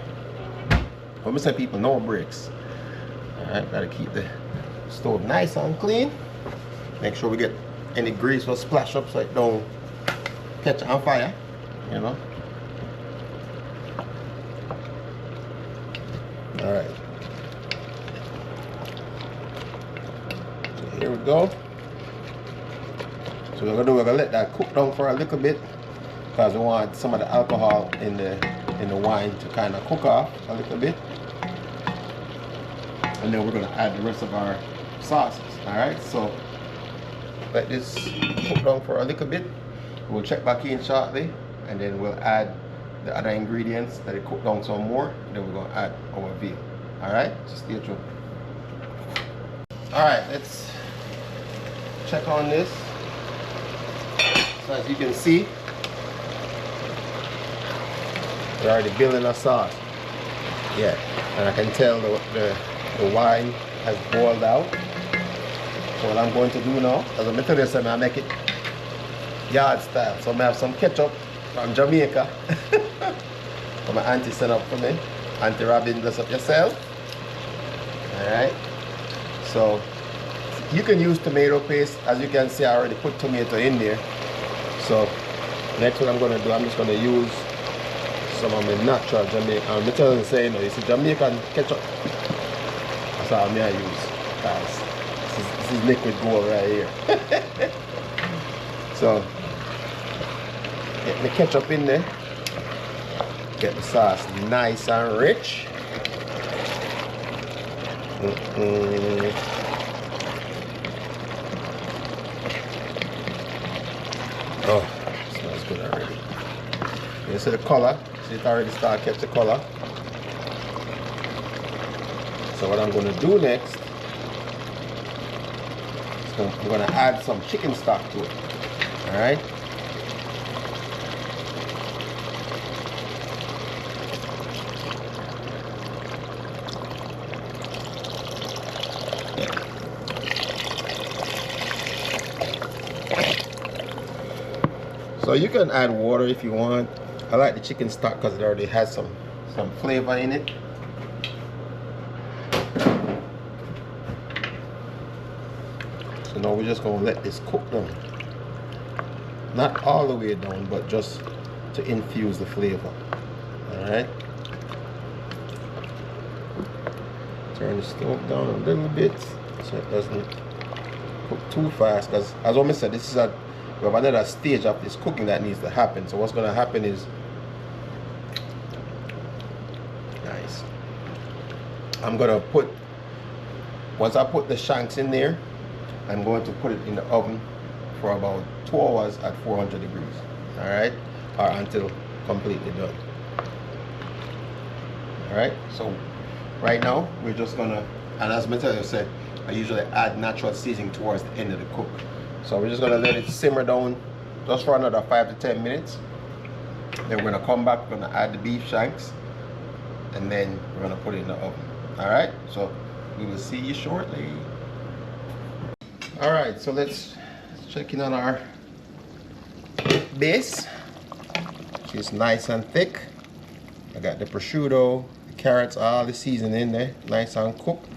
Let me say people no breaks. Alright, gotta keep the stove nice and clean. Make sure we get any grease or splash up so it don't catch on fire, you know. Alright. So here we go. So we're gonna let that cook down for a little bit because we want some of the alcohol in the wine to kind of cook off a little bit. And then we're gonna add the rest of our sauces. Alright, so let this cook down for a little bit. We'll check back in shortly and then we'll add the other ingredients that it cooked down some more. And then we're gonna add our veal. Alright, so stay tuned. Alright, let's check on this. So as you can see, we're already building a sauce. Yeah, and I can tell the wine has boiled out. So what I'm going to do now, as I tell you, I make it yard style. So I have some ketchup from Jamaica. So my auntie sent up for me. Auntie Robin, bless up yourself. Alright. So you can use tomato paste. As you can see, I already put tomato in there. So next what I'm going to do, I'm just going to use some of my natural Jamaican. I'm telling you, say, you know, you see Jamaican ketchup. That's how I use. Guys, this is liquid gold right here. So get the ketchup in there. Get the sauce nice and rich. Oh, smells good already. You see the color? See it already started to catch the color. So what I'm going to do next is I'm going to add some chicken stock to it. Alright? So you can add water if you want. I like the chicken stock because it already has some flavor in it. So now we're just going to let this cook down. Not all the way down, but just to infuse the flavor. Alright. Turn the stove down a little bit so it doesn't cook too fast, because as I said, this is we have another stage of this cooking that needs to happen. So what's going to happen is, nice, I'm going to put, once I put the shanks in there, I'm going to put it in the oven for about 2 hours at 400 degrees. Alright, or until completely done. Alright, so right now we're just gonna, and as Matteo said, I usually add natural seasoning towards the end of the cook. So we're just gonna let it simmer down just for another 5 to 10 minutes. Then we're gonna come back, we're gonna add the beef shanks, and then we're gonna put it in the oven. Alright, so we will see you shortly. Alright, so let's check in on our base. It's nice and thick. I got the prosciutto, the carrots, all the seasoning in there, nice and cooked.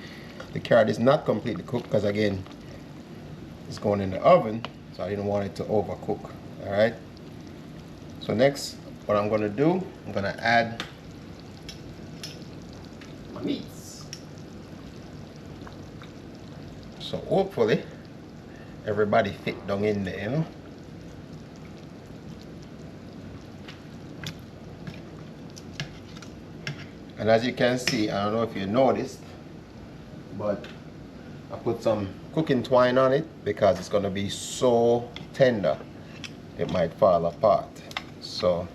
The carrot is not completely cooked because again, it's going in the oven, so I didn't want it to overcook. Alright. So next, what I'm gonna do, I'm gonna add my meats. So hopefully everybody fit down in there, you know. And as you can see, I don't know if you noticed, but I put some cooking twine on it because it's going to be so tender it might fall apart. So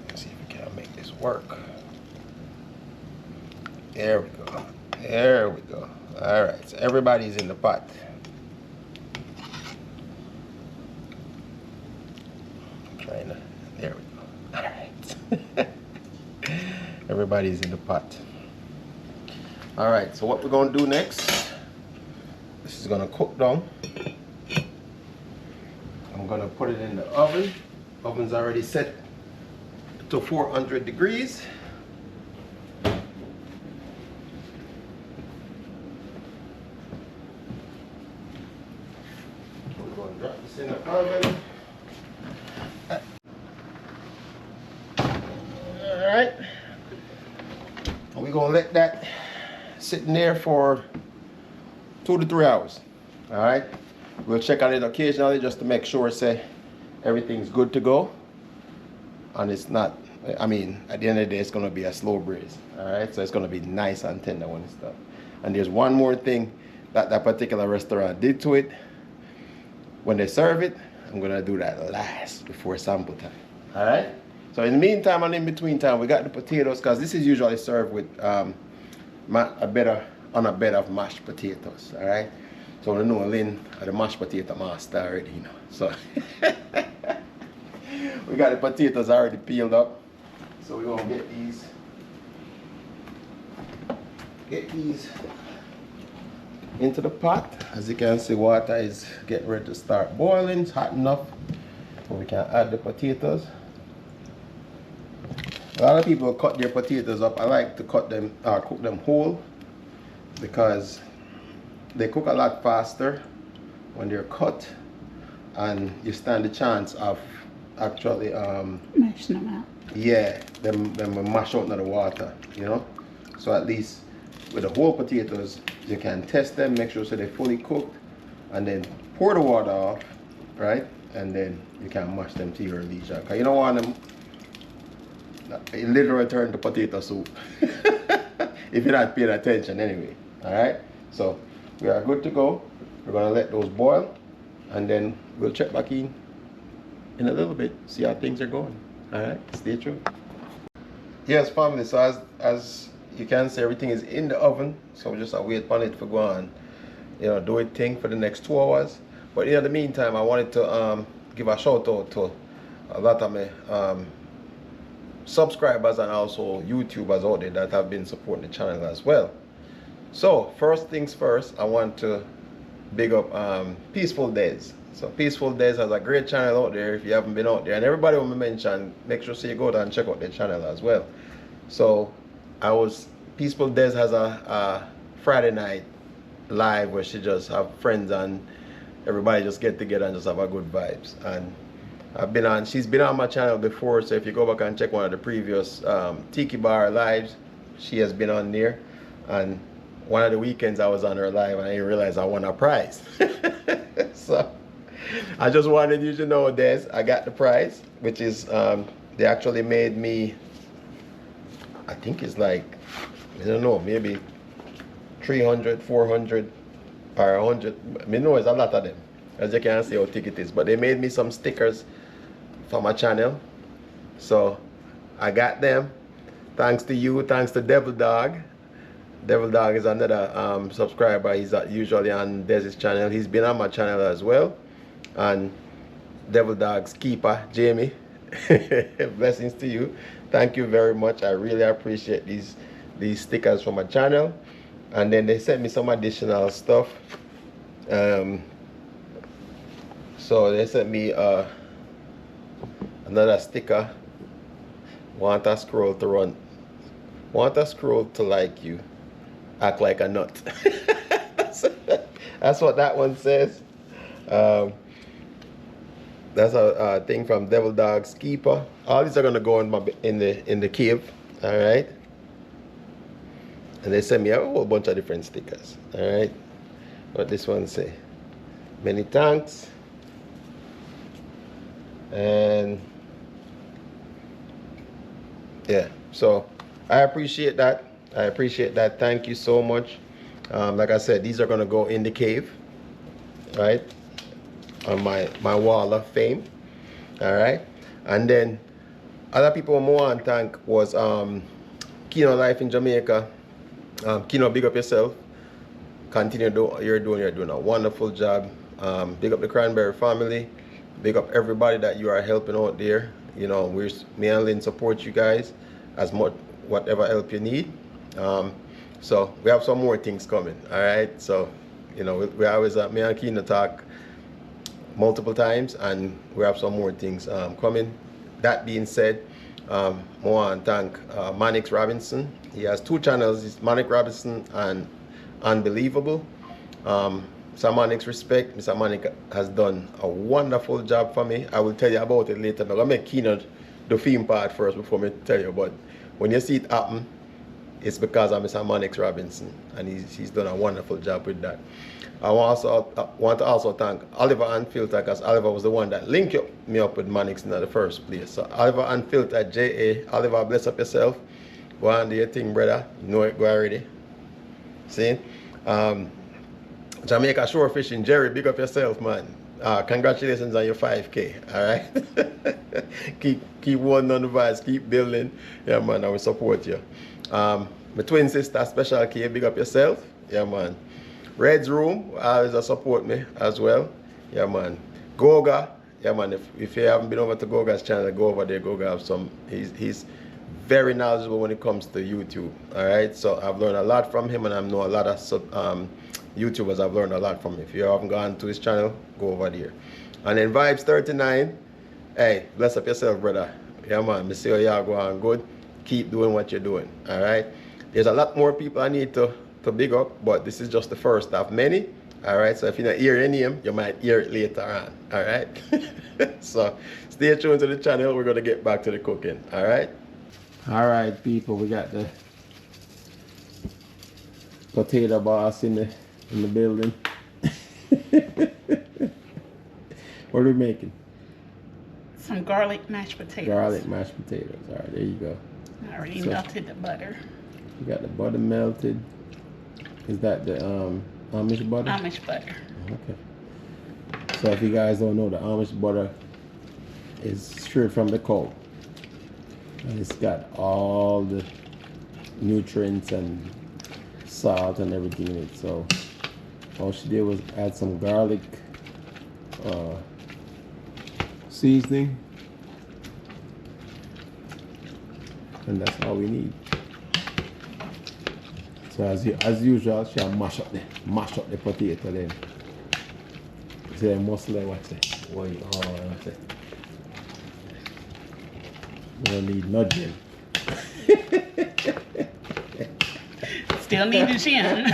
let's see if we can make this work. There we go. There we go. All right, so everybody's in the pot. Trying to, there we go. All right. Everybody's in the pot. All right, so what we're gonna do next, this is gonna cook down. I'm gonna put it in the oven. Oven's already set to 400 degrees. We're gonna drop this in the oven. All right, and we're gonna let that sit in there for 2 to 3 hours. All right, we'll check on it occasionally just to make sure, say, everything's good to go. And it's not, I mean, at the end of the day, it's gonna be a slow braise. All right, so it's gonna be nice and tender when it's done. And there's one more thing that that particular restaurant did to it. When they serve it, I'm gonna do that last before sample time. All right. So in the meantime and in between time, we got the potatoes, because this is usually served with on a bed of mashed potatoes. All right. So we know Lynn are the mashed potato master already, you know. So we got the potatoes already peeled up. So we're gonna get these into the pot. As you can see, water is getting ready to start boiling. It's hot enough so we can add the potatoes. A lot of people cut their potatoes up. I like to cook them whole, because they cook a lot faster when they're cut, and you stand the chance of actually mashing them out. yeah, them mash out in the water, you know. So at least with the whole potatoes, you can test them, make sure so they're fully cooked, and then pour the water off, right? And then you can mash them to your leisure. Cause you don't want them, it literally turn to potato soup if you're not paying attention anyway. All right, so we are good to go. We're gonna let those boil, and then we'll check back in a little bit, see how things are going. All right, stay tuned. Yes, family, so as you can see, everything is in the oven, so we just wait upon it for go on, you know, do it thing for the next 2 hours. But in the meantime, I wanted to give a shout out to a lot of my subscribers and also YouTubers out there that have been supporting the channel as well. So first things first, I want to big up Peaceful Days. So Peaceful Days has a great channel out there if you haven't been out there, and everybody will mention, make sure you go there and check out their channel as well. So Peaceful Days has a Friday night live where she just have friends and everybody just get together and just have a good vibes. And she's been on my channel before, so if you go back and check one of the previous Tiki Bar lives, she has been on there. And one of the weekends I was on her live and I didn't realize I won a prize. So I just wanted you to know this, I got the prize, which is they actually made me, I think it's like, I don't know, maybe 300, 400 or 100. I mean, no, it's a lot of them, as you can see how thick it is. But they made me some stickers for my channel, so I got them. Thanks to you, thanks to Devil Dog. Devil Dog is another subscriber. He's usually on Desi's channel. He's been on my channel as well. And Devil Dog's keeper, Jamie. Blessings to you. Thank you very much. I really appreciate these stickers from my channel. And then they sent me some additional stuff. So they sent me another sticker. Want a scroll to run. Want a scroll to like you. Act like a nut. That's what that one says. That's a thing from Devil Dog's keeper. All these are gonna go in the cave. All right. And they sent me a whole bunch of different stickers. All right. What this one say? Many thanks. And yeah, so I appreciate that. I appreciate that. Thank you so much. Like I said, these are gonna go in the cave, right? On my wall of fame. All right. And then other people I want to thank was Kino Life in Jamaica. Kino, big up yourself. Continue you're doing a wonderful job. Big up the Cranberry family. Big up everybody that you are helping out there. You know, me and Lynn support you guys as much whatever help you need. So we have some more things coming. All right. So you know we always me and Kino talk multiple times, and we have some more things coming. That being said, I want to thank Mannix Robinson. He has 2 channels. It's Mannix Robinson and Unbelievable. Mr. Mannix, respect. Mr. Mannix has done a wonderful job for me. I will tell you about it later. I'm going to make Keynote the theme part first before me tell you. But when you see it happen, it's because of Mr. Mannix Robinson, and he's done a wonderful job with that. I want to also thank Oliver Unfiltered, because Oliver was the one that linked me up with Mannix in the first place. So Oliver Unfiltered, J.A. Oliver, bless up yourself. Go on do your thing, brother. You know it, go already. See? Jamaica Shore Fishing, Jerry, big up yourself, man. Congratulations on your 5K, all right? keep one on the vibes, keep building. Yeah, man, I will support you. My twin sister, Special K, big up yourself. Yeah, man. Red's Room, always support me as well. Yeah, man. Goga, yeah, man. If you haven't been over to Goga's channel, go over there. Goga have some. He's very knowledgeable when it comes to YouTube. All right. So I've learned a lot from him, and I know a lot of YouTubers. I've learned a lot from him. If you haven't gone to his channel, go over there. And then Vibes 39. Hey, bless up yourself, brother. Yeah, man. Me see how y'all go on good. Keep doing what you're doing. All right. There's a lot more people I need to big up, but this is just the first of many. All right, so if you don't hear your name, you might hear it later on. All right. So stay tuned to the channel. We're going to get back to the cooking. All right. All right, people, we got the potato boss in the building. What are we making? Some garlic mashed potatoes. Garlic mashed potatoes. All right, there you go. I already melted the butter. You got the butter melted. Is that the Amish butter? Amish butter. Okay. So if you guys don't know, the Amish butter is straight from the cow. And it's got all the nutrients and salt and everything in it. So all she did was add some garlic seasoning. And that's all we need. So as usual, she'll mash up the potato then. See the muscle, what's it? What's it? We don't need nudging. Still need a chin.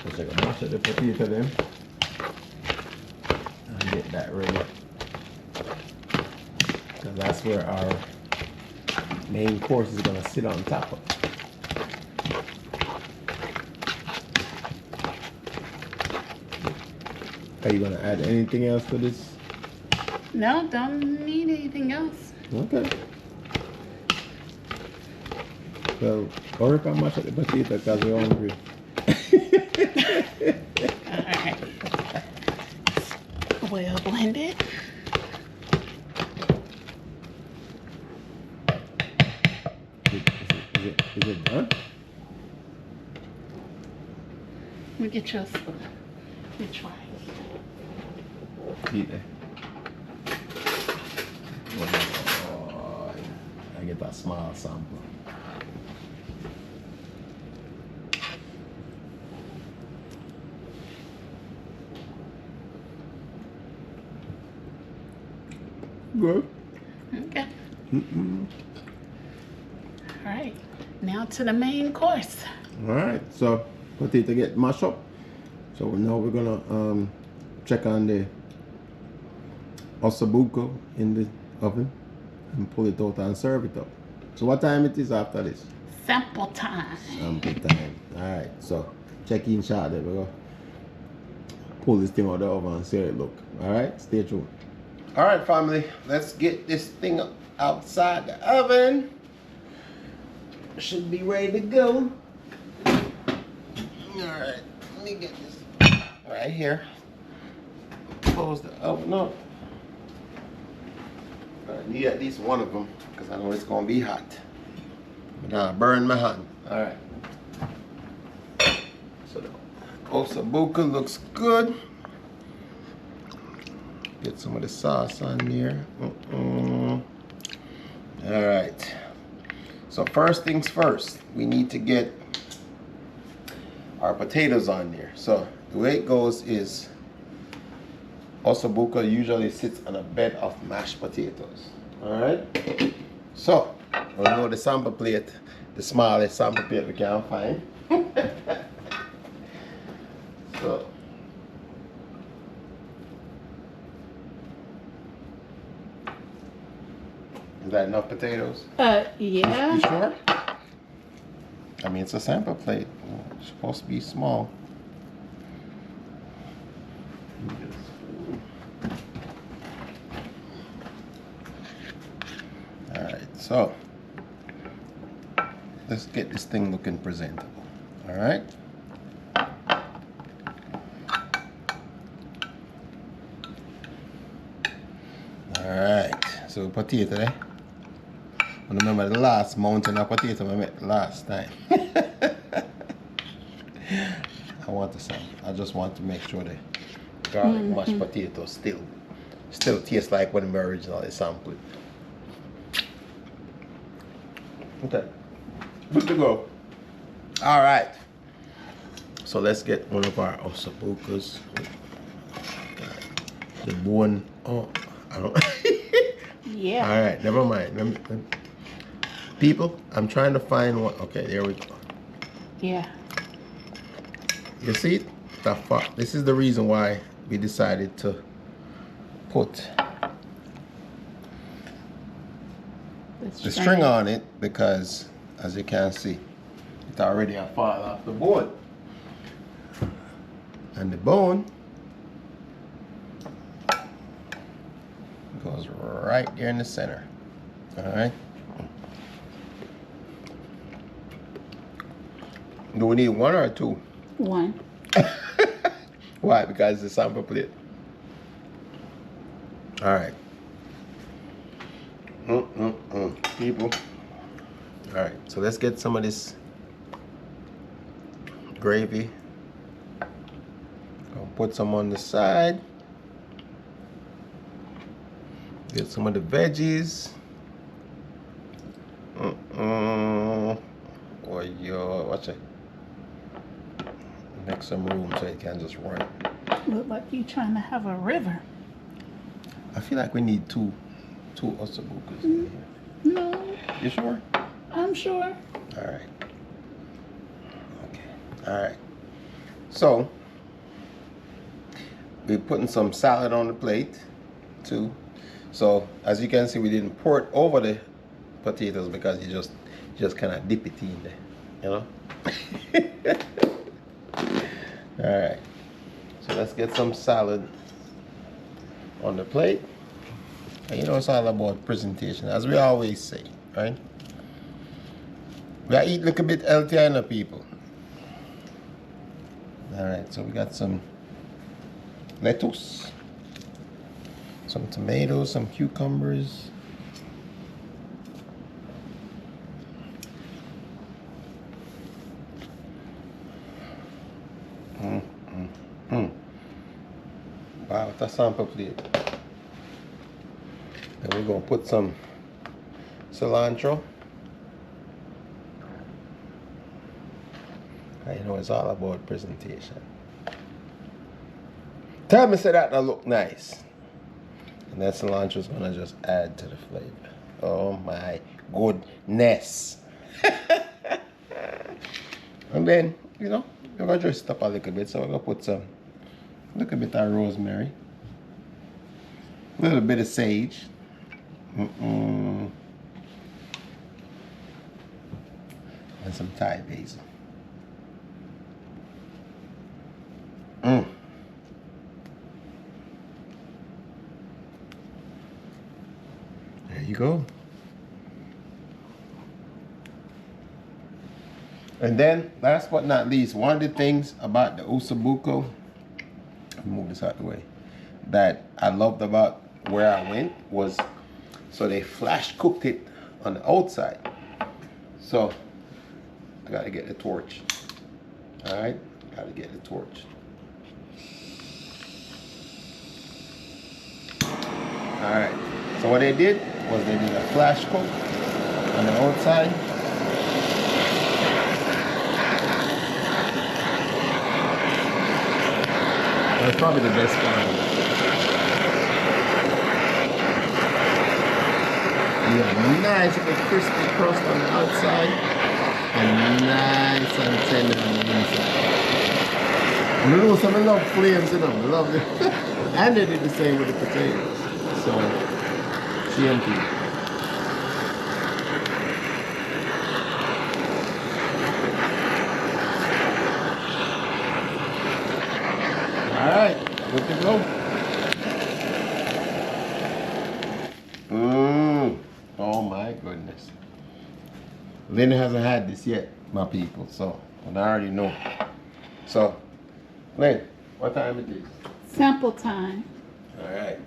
Just like a mash up the potato then. And get that ready. So that's where our main course is going to sit on top of. Are you going to add anything else to this? No, don't need anything else. Okay. So, hurry up and mash up the potato because we're hungry. Alright. Well blended. Is it done? We get your spoon. You try. Eat it. Oh, I get that small sample. Good. Okay. All right. Now to the main course. All right. So potato get mashed up. So now we're gonna check on the Osso Buco in the oven and pull it out and serve it up. So what time it is after this? Sample time. Sample time. All right. So check in shortly. We're gonna pull this thing out of the oven and see how it look. All right. Stay tuned. All right, family. Let's get this thing outside the oven. Should be ready to go. Alright, let me get this right here. Close the oven up. I need at least one of them because I know it's going to be hot. But now I burn my hand. Alright. So the Osso Buco looks good. Get some of the sauce on there. Alright. So first things first, we need to get our potatoes on there. So the way it goes is Osso Buco usually sits on a bed of mashed potatoes. Alright? So we know the sample plate, the smallest sample plate we can find. So is that enough potatoes? Yeah. You sure? I mean, it's a sample plate. It's supposed to be small. Alright, so let's get this thing looking presentable. Alright? Alright, so potato there. I remember the last mountain of potato I met last time. I want to say, I just want to make sure the garlic mashed potato still tastes like when we originally sampled it. Okay, good to go. All right, so let's get one of our Osso Bucos. The bone. Oh, I don't. Yeah. All right, never mind. Let me. People, I'm trying to find one. Okay, there we go. Yeah. You see it? This is the reason why we decided to put the string on it, because as you can see, it already has fallen off the board. And the bone goes right there in the center. All right. Do we need one or two? One. Why? Because it's a sample plate. All right. People. All right. So let's get some of this gravy. I'll put some on the side. Get some of the veggies. Or yo, watch it. Make some room so it can just run. Look like you trying to have a river. I feel like we need two Osso Bucos in here. No. You sure? I'm sure. All right. Okay. All right. So we're putting some salad on the plate too. So as you can see, we didn't pour it over the potatoes because you just kind of dip it in there, you know. All right, so let's get some salad on the plate. And you know, it's all about presentation, as we always say, right? We are eating a little bit healthier now, people. All right, so we got some lettuce, some tomatoes, some cucumbers. Wow, what a sample plate. Then we're gonna put some cilantro. You know, it's all about presentation. Tell me, say that look nice. And that cilantro is gonna just add to the flavor. Oh my goodness. And then, you know, we're gonna dress it up a little bit. So we're gonna put some, a little bit of rosemary, a little bit of sage, and some Thai basil. There you go. And then, last but not least, one of the things about the Osso Buco, move this out the way, that I loved about where I went was, so they flash cooked it on the outside. So I gotta get the torch. All right, gotta get the torch. All right. So what they did was they did a flash cook on the outside. That's probably the best part. You have a nice little crispy crust on the outside and nice and tender on the inside. You know, some of them love flames, you know, I love it. And they did the same with the potatoes. So, CMP. Alright, good to go. Oh my goodness. Lynn hasn't had this yet, my people, so I already know. So, Lynn, what time it is? Sample time. Alright.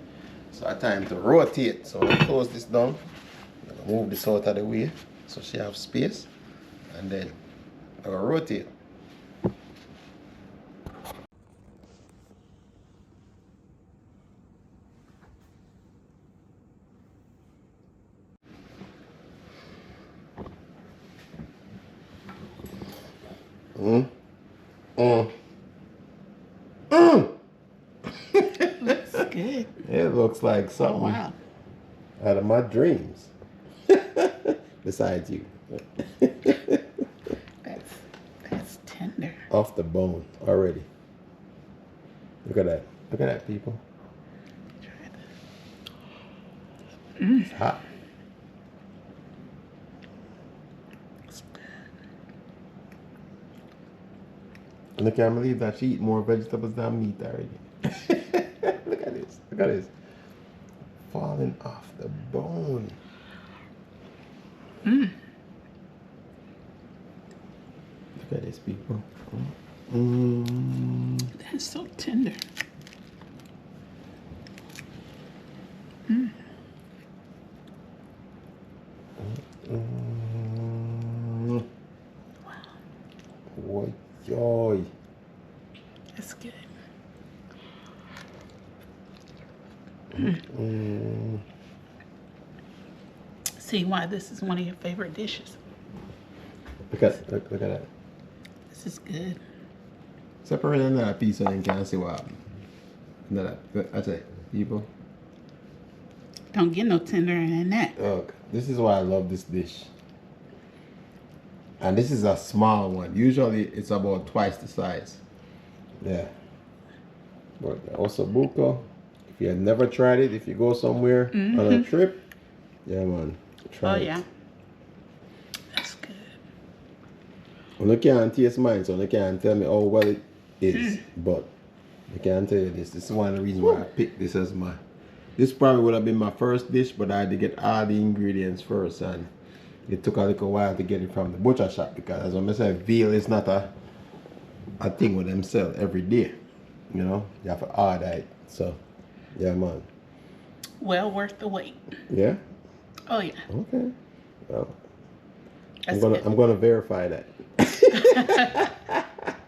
So I time to rotate. So I close this down. I'm gonna move this out of the way so she have space. And then I'm gonna rotate. Looks good. It looks like something Wow. out of my dreams. Besides you. That's tender. Off the bone already. Look at that. Look at that, people. It's hot. And I can't believe that she eat more vegetables than meat already. Look at this. Look at this. Falling off the bone. Look at this, people. That's so tender. Wow. Joy. That's good. See why this is one of your favorite dishes. Look at that. This is good. Separate another piece so you can see what happened. That's it, people. Don't get no tenderer than that. Look, this is why I love this dish. And this is a small one. Usually it's about twice the size. Yeah. But the Osso Buco, if you have never tried it, if you go somewhere on a trip, yeah man, try it. Oh yeah. That's good. Well, you can't taste mine, so you can't tell me how well it is. But I can tell you this. This is one of the reasons why I picked this as my... This probably would have been my first dish, but I had to get all the ingredients first. And it took a little while to get it from the butcher shop. Because as I said, veal is not a thing with them sell every day. You know? You have to order it. So, yeah, man. Well worth the wait. Yeah? Oh yeah. Okay. Well, That's I'm gonna verify that.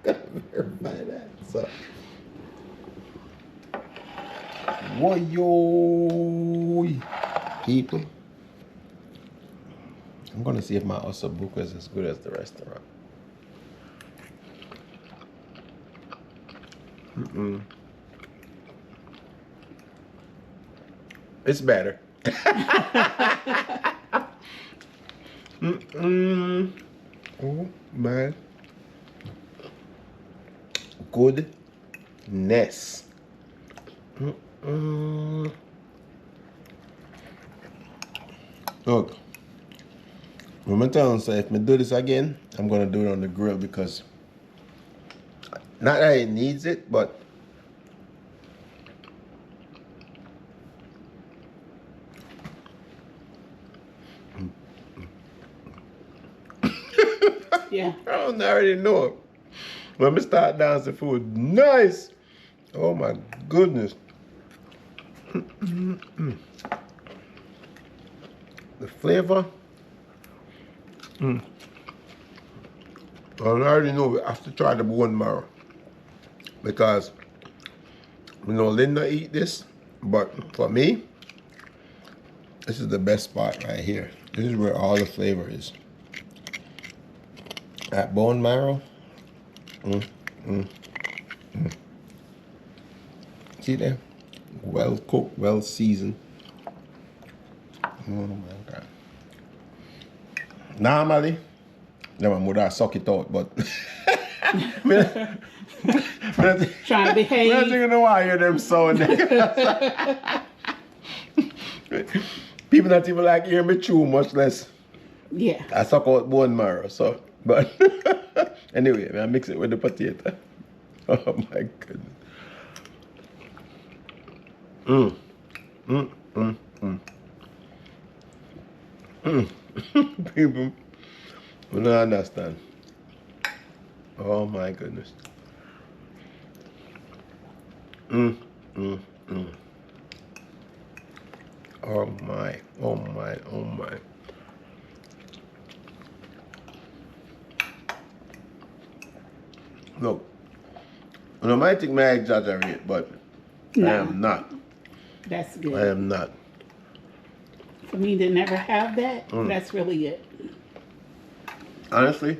Gonna verify that. So, yo, people. I'm gonna see if my Osso Buco is as good as the restaurant. It's better. Oh man. Goodness. Look, I'm gonna tell them, so if I do this again, I'm gonna do it on the grill because not that it needs it, but Yeah. I don't already know. When we start dancing food, nice. Oh my goodness. The flavor. I already know we have to try the bone marrow. Because we know Linda eat this, but for me, this is the best spot right here. This is where all the flavor is. That bone marrow. See there? Well cooked, well seasoned. Oh my God. Normally, my mother suck it out, but Trying to behave. I don't even know why I hear them sound. People not even like hear me chew, much less Yeah. I suck out bone marrow. So, but anyway, I mix it with the potato. Oh my goodness. People, we don't understand. Oh my goodness. Oh my, oh my, oh my. Look, I might think I exaggerate, but I No. am not. That's good. I am not. For me to never have that, that's really good. Honestly,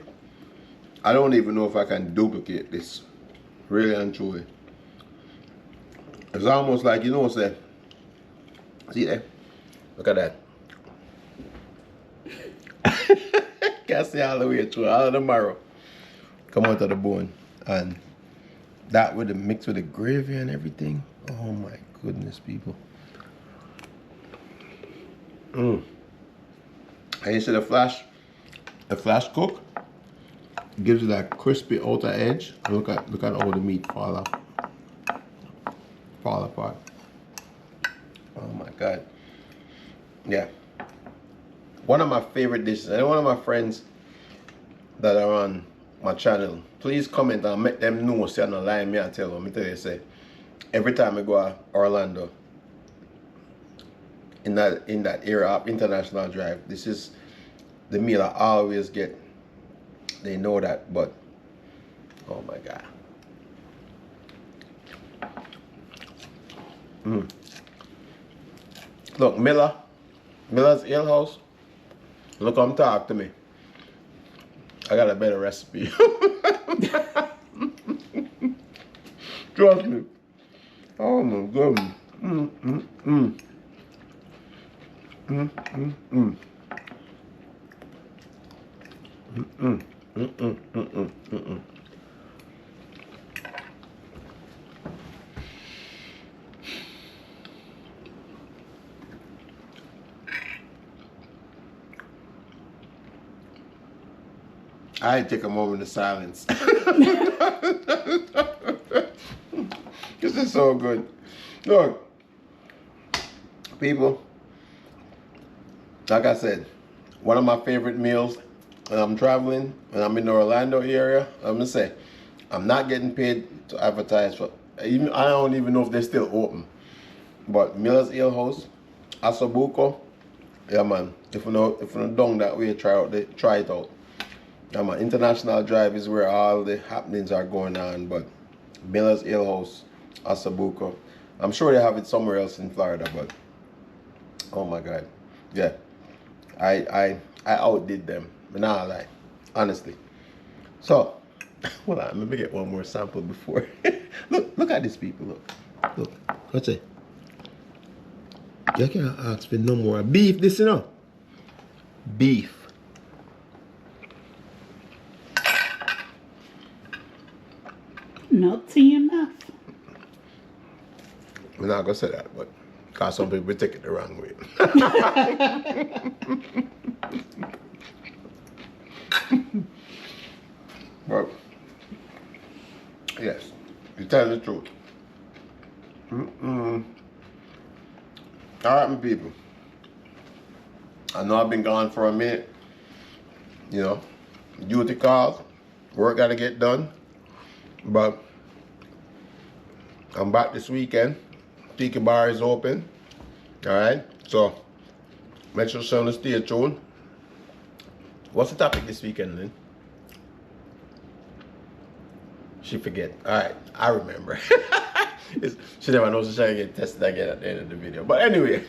I don't even know if I can duplicate this. Really and truly. It's almost like, you know, say, see there? Look at that. Can't see all the way through, all of the marrow come out of the bone. And that with the mix with the gravy and everything. Oh my goodness, people. And you see the flash cook gives you that crispy outer edge. Look at all the meat fall apart. Oh my God. Yeah. One of my favorite dishes, and one of my friends that are on my channel, please comment and make them know, say I'm not lying, me and tell them. Me tell you, say, every time I go to Orlando, in that area of International Drive, this is the meal I always get. They know that, but oh my God. Look, Miller's Ale House. Look, come talk to me. I got a better recipe. Trust me. Oh my goodness. I take a moment of silence. This is so good. Look, people, like I said, one of my favorite meals when I'm traveling, when I'm in the Orlando area, I'm gonna say, I'm not getting paid to advertise for, I don't even know if they're still open. But Miller's Ale House, Osso Buco, yeah man, if you know down that way, try it out. Yeah man, International Drive is where all the happenings are going on, but Miller's Ale House, Osso Buco, I'm sure they have it somewhere else in Florida, but oh my God, yeah, I outdid them, but nah, lie, honestly. So, hold on, let me get one more sample before. look at these people, look, what's it? You can't ask for no more beef, this, you know, beef. Melty enough. I'm not gonna say that, but because some people take it the wrong way. But yes, you tell the truth. All right, my people. I know I've been gone for a minute, you know, duty calls, work gotta get done. But I'm back this weekend. Tiki Bar is open. Alright, so make sure to stay tuned. What's the topic this weekend, Lynn? She forget. Alright, I remember. She never knows she's trying to get tested again at the end of the video. But anyway,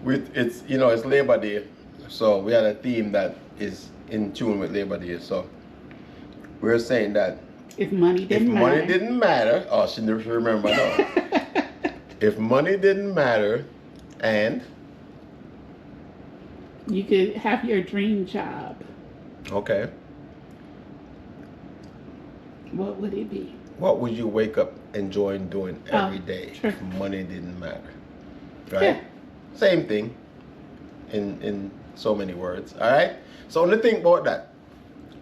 it's it's Labor Day, so we had a theme that is in tune with Labor Day. So we're saying that if money didn't matter, oh, she never remember now. If money didn't matter, and you could have your dream job, okay, what would it be? what would you wake up enjoying doing every day sure. if money didn't matter? Right? Yeah. Same thing in so many words. Alright? So when you think about that,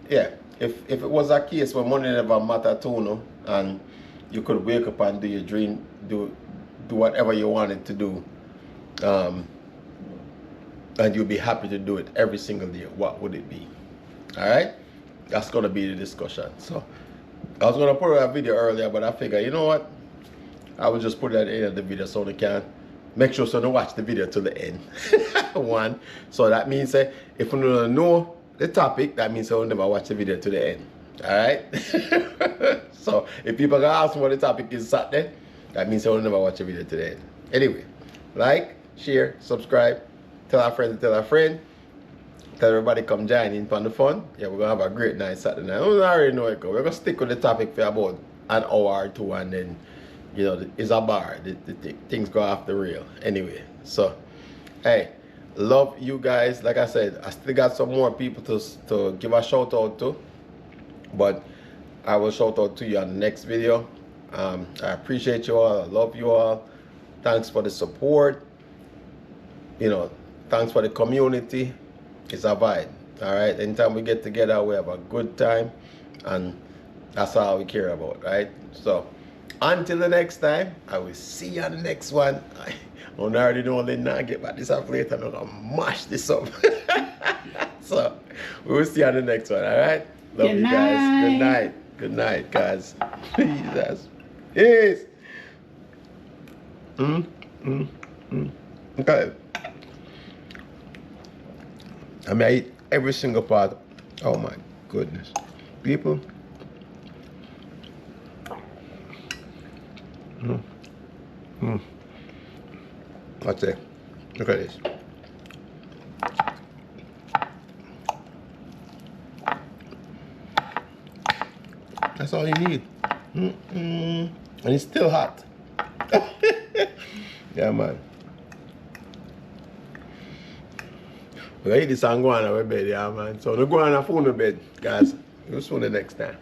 yeah, if it was a case where money never mattered to you, and you could wake up and do your dream, do whatever you wanted to do, and you'd be happy to do it every single day, what would it be? Alright? That's gonna be the discussion. So I was gonna put out a video earlier, but I figured, you know what? I will just put it at the end of the video so they can make sure so they watch the video to the end. One. So that means if you don't know the topic, that means you'll never watch the video to the end. Alright? So if people can ask me what the topic is Saturday, that means you'll never watch the video to the end. Anyway, like, share, subscribe, tell our friends to tell our friend. Tell everybody come join in for the fun. Yeah, we're going to have a great night Saturday night. I already know it. We're going to stick with the topic for about an hour or two, and then, it's a bar. The things go off the rail. Anyway, so, hey, love you guys. Like I said, I still got some more people to give a shout out to. But I will shout out to you on the next video. I appreciate you all. I love you all. Thanks for the support. Thanks for the community. It's a vibe. Alright, anytime we get together, we have a good time, and that's all we care about, right? So until the next time, I will see you on the next one. I already know Lynn now get back this up later. I'm gonna mash this up. So we will see you on the next one. Alright, love you guys. Good night guys. Jesus. Yes. Okay, I mean, I eat every single part. Oh my goodness. People. What's it? Look at this. That's all you need. And it's still hot. Yeah, man. We're gonna eat this and go on our bed, yeah, man. So, we're going on a phone bed, guys. We'll see you the next time.